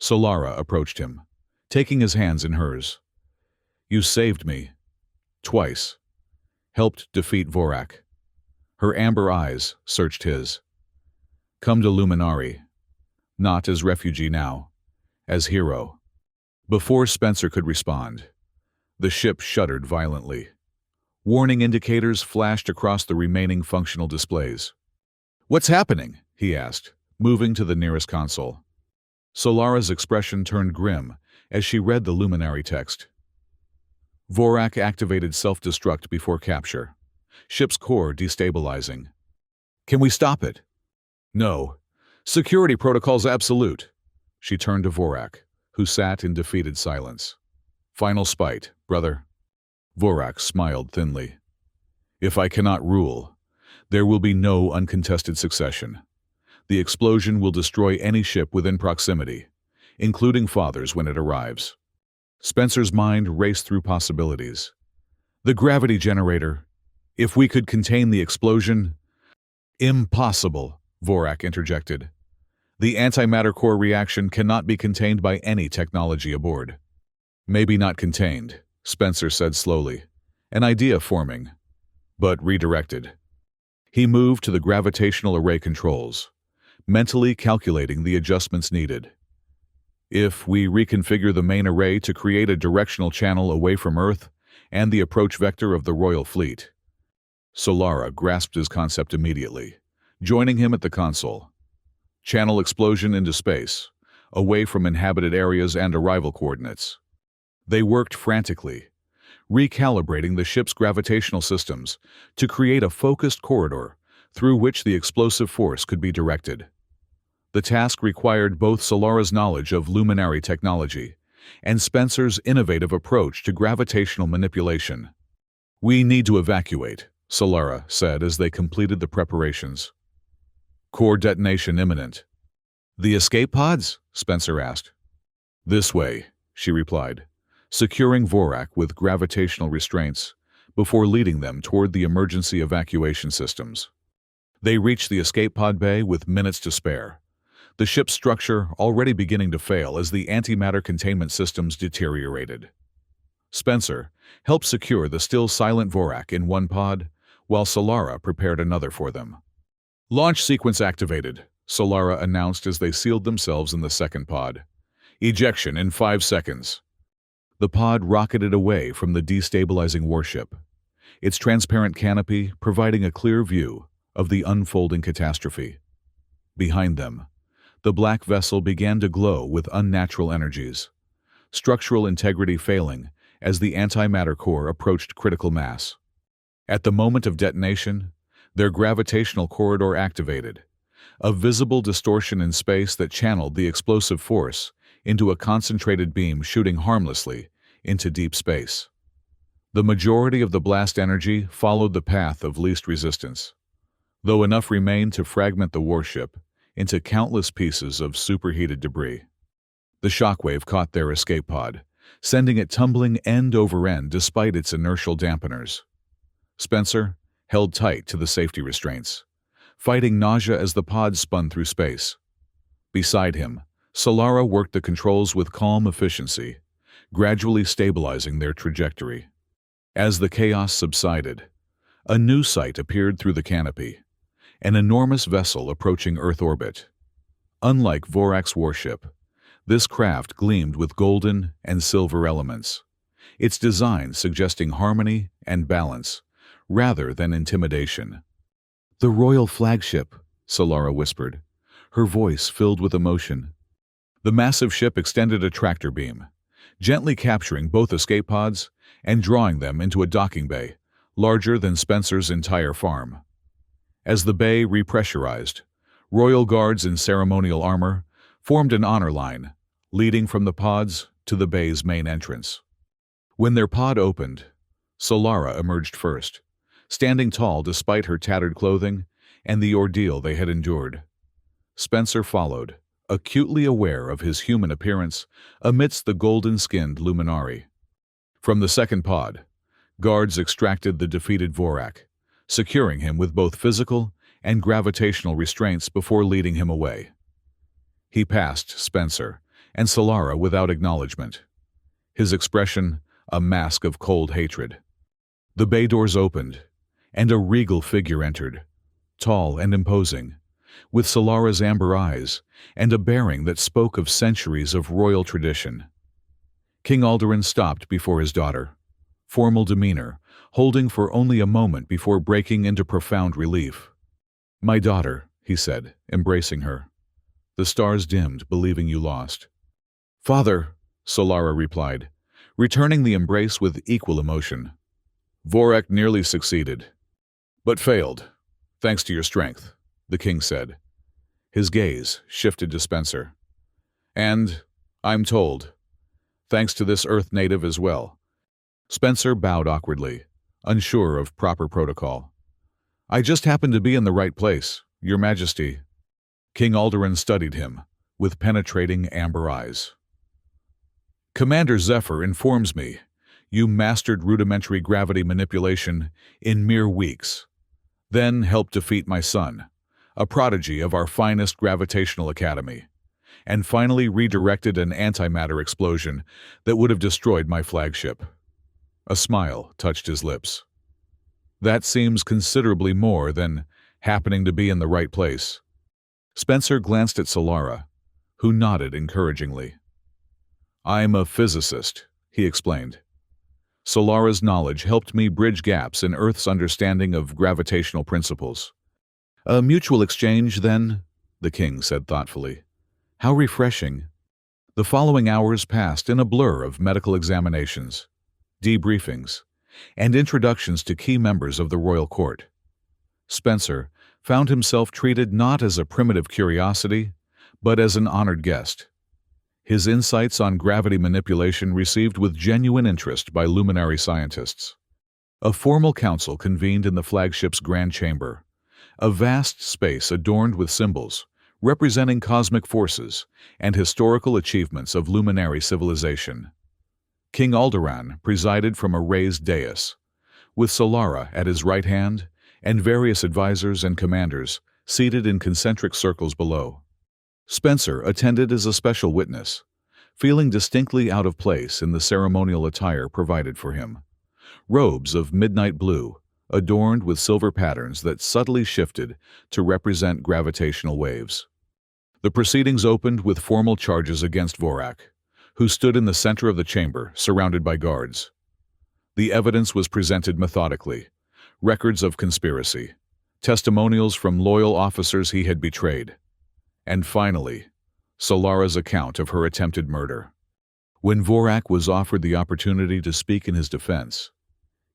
Solara approached him, taking his hands in hers. "You saved me. Twice. Helped defeat Vorak." Her amber eyes searched his. "Come to Luminari. Not as refugee now, as hero." Before Spencer could respond, the ship shuddered violently. Warning indicators flashed across the remaining functional displays. "What's happening?" he asked, moving to the nearest console. Solara's expression turned grim as she read the luminary text. "Vorak activated self-destruct before capture. Ship's core destabilizing. Can we stop it?" "No. Security protocols absolute." She turned to Vorak, who sat in defeated silence. "Final spite, brother." Vorak smiled thinly. "If I cannot rule, there will be no uncontested succession. The explosion will destroy any ship within proximity, including Father's when it arrives." Spencer's mind raced through possibilities. "The gravity generator. If we could contain the explosion—" "Impossible," Vorak interjected. "The antimatter core reaction cannot be contained by any technology aboard." "Maybe not contained," Spencer said slowly, an idea forming, but redirected. He moved to the gravitational array controls, mentally calculating the adjustments needed. "If we reconfigure the main array to create a directional channel away from Earth and the approach vector of the Royal Fleet." Solara grasped his concept immediately, joining him at the console. "Channel explosion into space, away from inhabited areas and arrival coordinates." They worked frantically, recalibrating the ship's gravitational systems to create a focused corridor through which the explosive force could be directed. The task required both Solara's knowledge of luminary technology and Spencer's innovative approach to gravitational manipulation. "We need to evacuate," Solara said as they completed the preparations. "Core detonation imminent." "The escape pods?" Spencer asked. "This way," she replied, securing Vorak with gravitational restraints before leading them toward the emergency evacuation systems. They reached the escape pod bay with minutes to spare, the ship's structure already beginning to fail as the antimatter containment systems deteriorated. Spencer helped secure the still silent Vorak in one pod, while Solara prepared another for them. "Launch sequence activated," Solara announced as they sealed themselves in the second pod. "Ejection in 5 seconds." The pod rocketed away from the destabilizing warship, its transparent canopy providing a clear view of the unfolding catastrophe. Behind them, the black vessel began to glow with unnatural energies, structural integrity failing as the antimatter core approached critical mass. At the moment of detonation, their gravitational corridor activated, a visible distortion in space that channeled the explosive force into a concentrated beam shooting harmlessly into deep space. The majority of the blast energy followed the path of least resistance, though enough remained to fragment the warship into countless pieces of superheated debris. The shockwave caught their escape pod, sending it tumbling end over end despite its inertial dampeners. Spencer held tight to the safety restraints, fighting nausea as the pod spun through space. Beside him, Solara worked the controls with calm efficiency, gradually stabilizing their trajectory. As the chaos subsided, a new sight appeared through the canopy, an enormous vessel approaching Earth orbit. Unlike Vorak's warship, this craft gleamed with golden and silver elements, its design suggesting harmony and balance, rather than intimidation. "The royal flagship," Solara whispered, her voice filled with emotion. The massive ship extended a tractor beam, gently capturing both escape pods and drawing them into a docking bay, larger than Spencer's entire farm. As the bay repressurized, royal guards in ceremonial armor formed an honor line, leading from the pods to the bay's main entrance. When their pod opened, Solara emerged first, standing tall despite her tattered clothing and the ordeal they had endured. Spencer followed, acutely aware of his human appearance amidst the golden-skinned luminari. From the second pod, guards extracted the defeated Vorak, securing him with both physical and gravitational restraints before leading him away. He passed Spencer and Solara without acknowledgement, his expression a mask of cold hatred. The bay doors opened, and a regal figure entered, tall and imposing, with Solara's amber eyes and a bearing that spoke of centuries of royal tradition. King Alderaan stopped before his daughter, formal demeanor, holding for only a moment before breaking into profound relief. "My daughter," he said, embracing her. "The stars dimmed, believing you lost." "Father," Solara replied, returning the embrace with equal emotion. "Vorak nearly succeeded, but failed, thanks to your strength," the king said. His gaze shifted to Spencer. "And, I'm told, thanks to this Earth native as well." Spencer bowed awkwardly, unsure of proper protocol. "I just happened to be in the right place, Your Majesty." King Alderaan studied him, with penetrating amber eyes. "Commander Zephyr informs me you mastered rudimentary gravity manipulation in mere weeks, then helped defeat my son, a prodigy of our finest gravitational academy, and finally redirected an antimatter explosion that would have destroyed my flagship." A smile touched his lips. "That seems considerably more than happening to be in the right place." Spencer glanced at Solara, who nodded encouragingly. "I'm a physicist," he explained. "Solara's knowledge helped me bridge gaps in Earth's understanding of gravitational principles." "A mutual exchange, then?" the king said thoughtfully. "How refreshing." The following hours passed in a blur of medical examinations, debriefings, and introductions to key members of the royal court. Spencer found himself treated not as a primitive curiosity, but as an honored guest. His insights on gravity manipulation received with genuine interest by luminary scientists. A formal council convened in the flagship's grand chamber, a vast space adorned with symbols representing cosmic forces and historical achievements of luminary civilization. King Alderaan presided from a raised dais, with Solara at his right hand and various advisors and commanders seated in concentric circles below. Spencer attended as a special witness, feeling distinctly out of place in the ceremonial attire provided for him. Robes of midnight blue, adorned with silver patterns that subtly shifted to represent gravitational waves. The proceedings opened with formal charges against Vorak, who stood in the center of the chamber, surrounded by guards. The evidence was presented methodically, records of conspiracy, testimonials from loyal officers he had betrayed, and finally, Solara's account of her attempted murder. When Vorak was offered the opportunity to speak in his defense,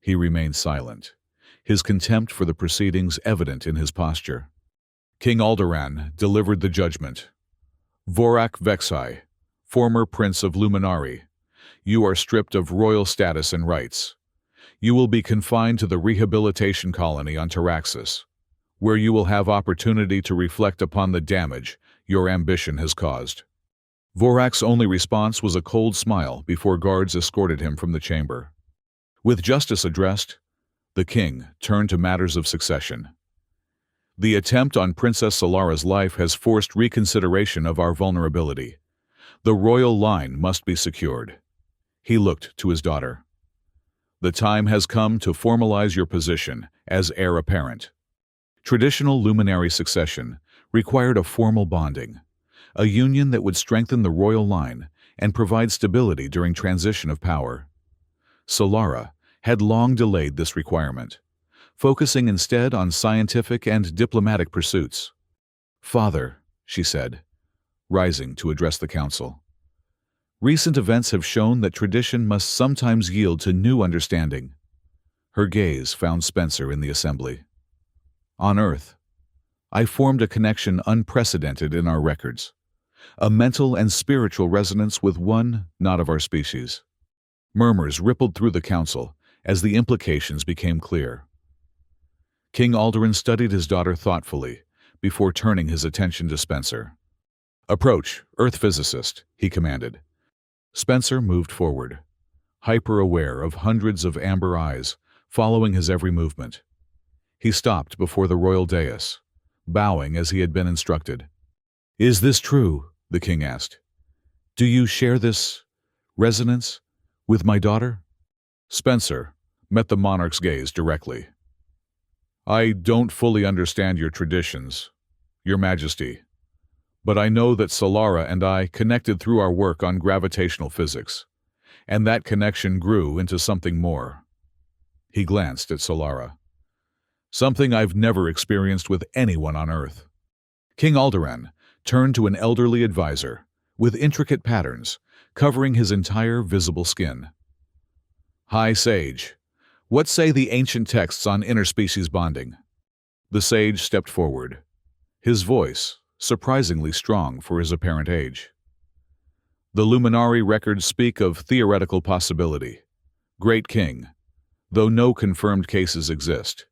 he remained silent, his contempt for the proceedings evident in his posture. King Alderaan delivered the judgment. "Vorak Vexai, former Prince of Luminari, you are stripped of royal status and rights. You will be confined to the rehabilitation colony on Taraxis, where you will have opportunity to reflect upon the damage your ambition has caused." Vorak's only response was a cold smile before guards escorted him from the chamber. With justice addressed, the king turned to matters of succession. "The attempt on Princess Solara's life has forced reconsideration of our vulnerability. The royal line must be secured." He looked to his daughter. "The time has come to formalize your position as heir apparent." Traditional luminary succession required a formal bonding, a union that would strengthen the royal line and provide stability during transition of power. Solara had long delayed this requirement, focusing instead on scientific and diplomatic pursuits. "Father," she said, rising to address the council, "recent events have shown that tradition must sometimes yield to new understanding." Her gaze found Spencer in the assembly. "On Earth, I formed a connection unprecedented in our records, a mental and spiritual resonance with one not of our species." Murmurs rippled through the council as the implications became clear. King Alderaan studied his daughter thoughtfully before turning his attention to Spencer. "Approach, Earth physicist," he commanded. Spencer moved forward, hyper-aware of hundreds of amber eyes following his every movement. He stopped before the royal dais, bowing as he had been instructed. "Is this true?" the king asked. "Do you share this resonance with my daughter?" Spencer met the monarch's gaze directly. "I don't fully understand your traditions, Your Majesty, but I know that Solara and I connected through our work on gravitational physics, and that connection grew into something more." He glanced at Solara. "Something I've never experienced with anyone on Earth." King Alderaan turned to an elderly advisor with intricate patterns covering his entire visible skin. "High Sage, what say the ancient texts on interspecies bonding?" The sage stepped forward, his voice surprisingly strong for his apparent age. "The Luminari records speak of theoretical possibility, Great King, though no confirmed cases exist.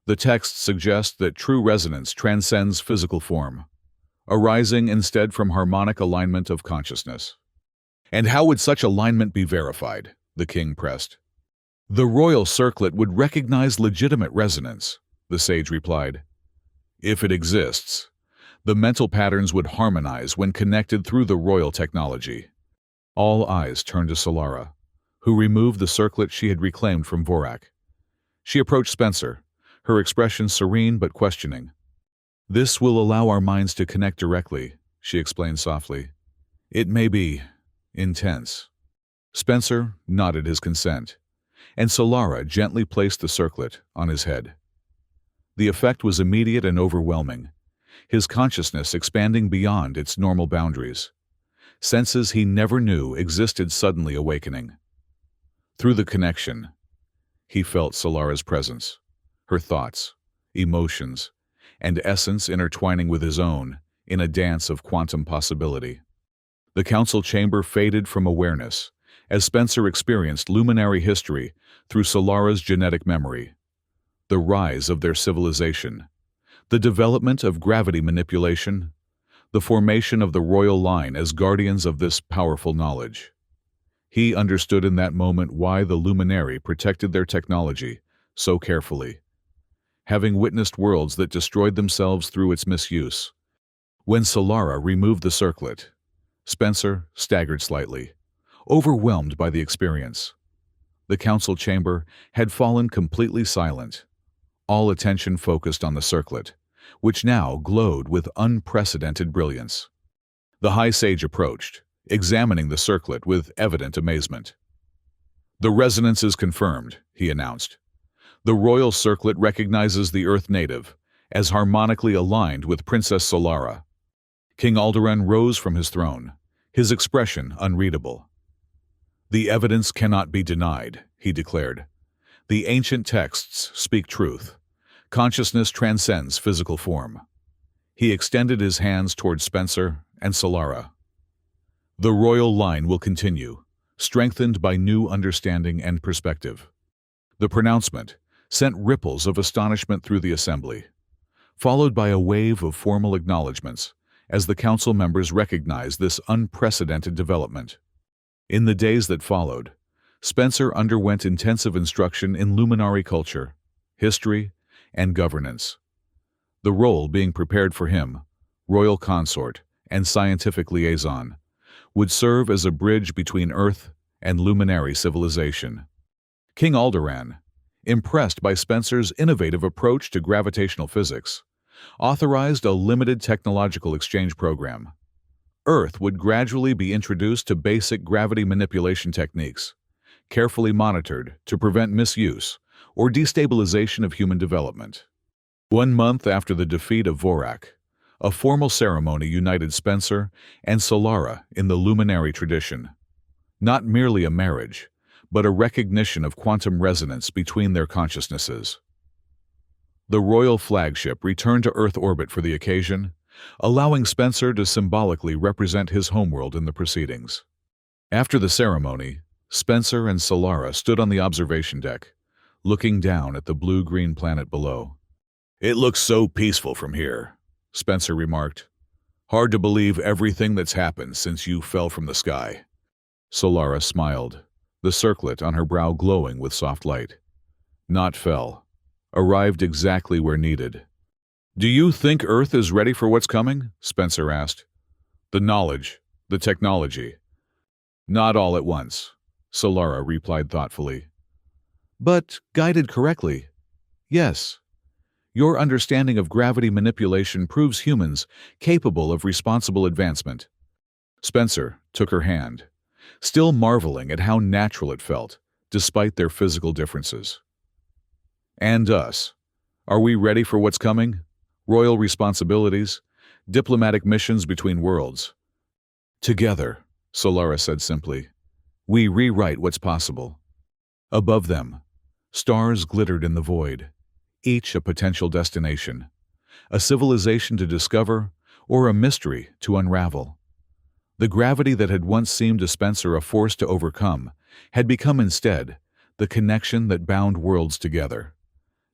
The texts suggest that true resonance transcends physical form, arising instead from harmonic alignment of consciousness." "And how would such alignment be verified?" the king pressed. "The royal circlet would recognize legitimate resonance," the sage replied. "If it exists, the mental patterns would harmonize when connected through the royal technology." All eyes turned to Solara, who removed the circlet she had reclaimed from Vorak. She approached Spencer, her expression serene but questioning. "This will allow our minds to connect directly," she explained softly. "It may be intense." Spencer nodded his consent, and Solara gently placed the circlet on his head. The effect was immediate and overwhelming, his consciousness expanding beyond its normal boundaries. Senses he never knew existed suddenly awakening. Through the connection, he felt Solara's presence, her thoughts, emotions, and essence intertwining with his own in a dance of quantum possibility. The council chamber faded from awareness as Spencer experienced luminary history through Solara's genetic memory, the rise of their civilization, the development of gravity manipulation, the formation of the royal line as guardians of this powerful knowledge. He understood in that moment why the Luminari protected their technology so carefully, having witnessed worlds that destroyed themselves through its misuse. When Solara removed the circlet, Spencer staggered slightly, overwhelmed by the experience. The council chamber had fallen completely silent, all attention focused on the circlet, which now glowed with unprecedented brilliance. The High Sage approached, examining the circlet with evident amazement. "The resonance is confirmed," he announced. "The royal circlet recognizes the Earth native as harmonically aligned with Princess Solara." King Alderaan rose from his throne, his expression unreadable. "The evidence cannot be denied," he declared. "The ancient texts speak truth. Consciousness transcends physical form." He extended his hands toward Spencer and Solara. "The royal line will continue, strengthened by new understanding and perspective." The pronouncement sent ripples of astonishment through the assembly, followed by a wave of formal acknowledgments as the council members recognized this unprecedented development. In the days that followed, Spencer underwent intensive instruction in luminary culture, history, and governance. The role being prepared for him, royal consort and scientific liaison, would serve as a bridge between Earth and luminary civilization. King Alderaan, impressed by Spencer's innovative approach to gravitational physics, authorized a limited technological exchange program. Earth would gradually be introduced to basic gravity manipulation techniques, carefully monitored to prevent misuse or destabilization of human development. 1 month after the defeat of Vorak, a formal ceremony united Spencer and Solara in the luminary tradition. Not merely a marriage, but a recognition of quantum resonance between their consciousnesses. The royal flagship returned to Earth orbit for the occasion, allowing Spencer to symbolically represent his homeworld in the proceedings. After the ceremony, Spencer and Solara stood on the observation deck, looking down at the blue-green planet below. "It looks so peaceful from here," Spencer remarked. "Hard to believe everything that's happened since you fell from the sky." Solara smiled, the circlet on her brow glowing with soft light. "Not fell. Arrived exactly where needed." "Do you think Earth is ready for what's coming?" Spencer asked. "The knowledge, the technology." "Not all at once," Solara replied thoughtfully. "But guided correctly, yes. Your understanding of gravity manipulation proves humans capable of responsible advancement." Spencer took her hand, still marveling at how natural it felt, despite their physical differences. "And us? Are we ready for what's coming? Royal responsibilities, diplomatic missions between worlds." "Together," Solara said simply, "we rewrite what's possible." Above them, stars glittered in the void, each a potential destination, a civilization to discover or a mystery to unravel. The gravity that had once seemed to Spencer a force to overcome had become instead the connection that bound worlds together,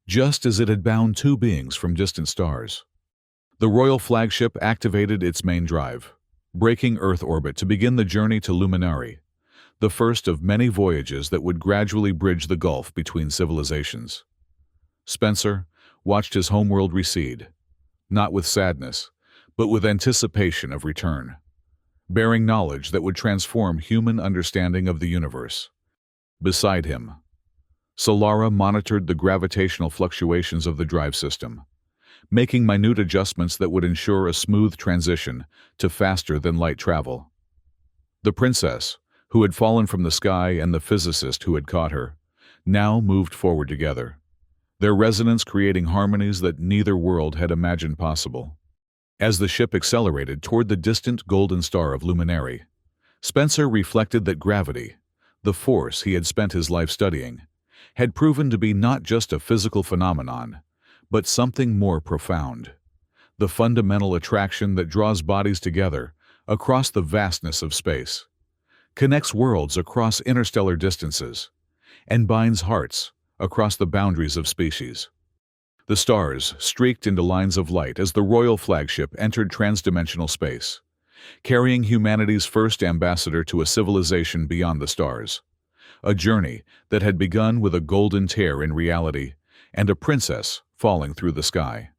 just as it had bound two beings from distant stars. The royal flagship activated its main drive, breaking Earth orbit to begin the journey to Luminari, the first of many voyages that would gradually bridge the gulf between civilizations. Spencer watched his homeworld recede, not with sadness, but with anticipation of return, bearing knowledge that would transform human understanding of the universe. Beside him, Solara monitored the gravitational fluctuations of the drive system, making minute adjustments that would ensure a smooth transition to faster-than-light travel. The princess, who had fallen from the sky, and the physicist who had caught her, now moved forward together, their resonance creating harmonies that neither world had imagined possible. As the ship accelerated toward the distant golden star of Luminari, Spencer reflected that gravity, the force he had spent his life studying, had proven to be not just a physical phenomenon, but something more profound. The fundamental attraction that draws bodies together across the vastness of space, connects worlds across interstellar distances, and binds hearts across the boundaries of species. The stars streaked into lines of light as the royal flagship entered transdimensional space, carrying humanity's first ambassador to a civilization beyond the stars, a journey that had begun with a golden tear in reality and a princess falling through the sky.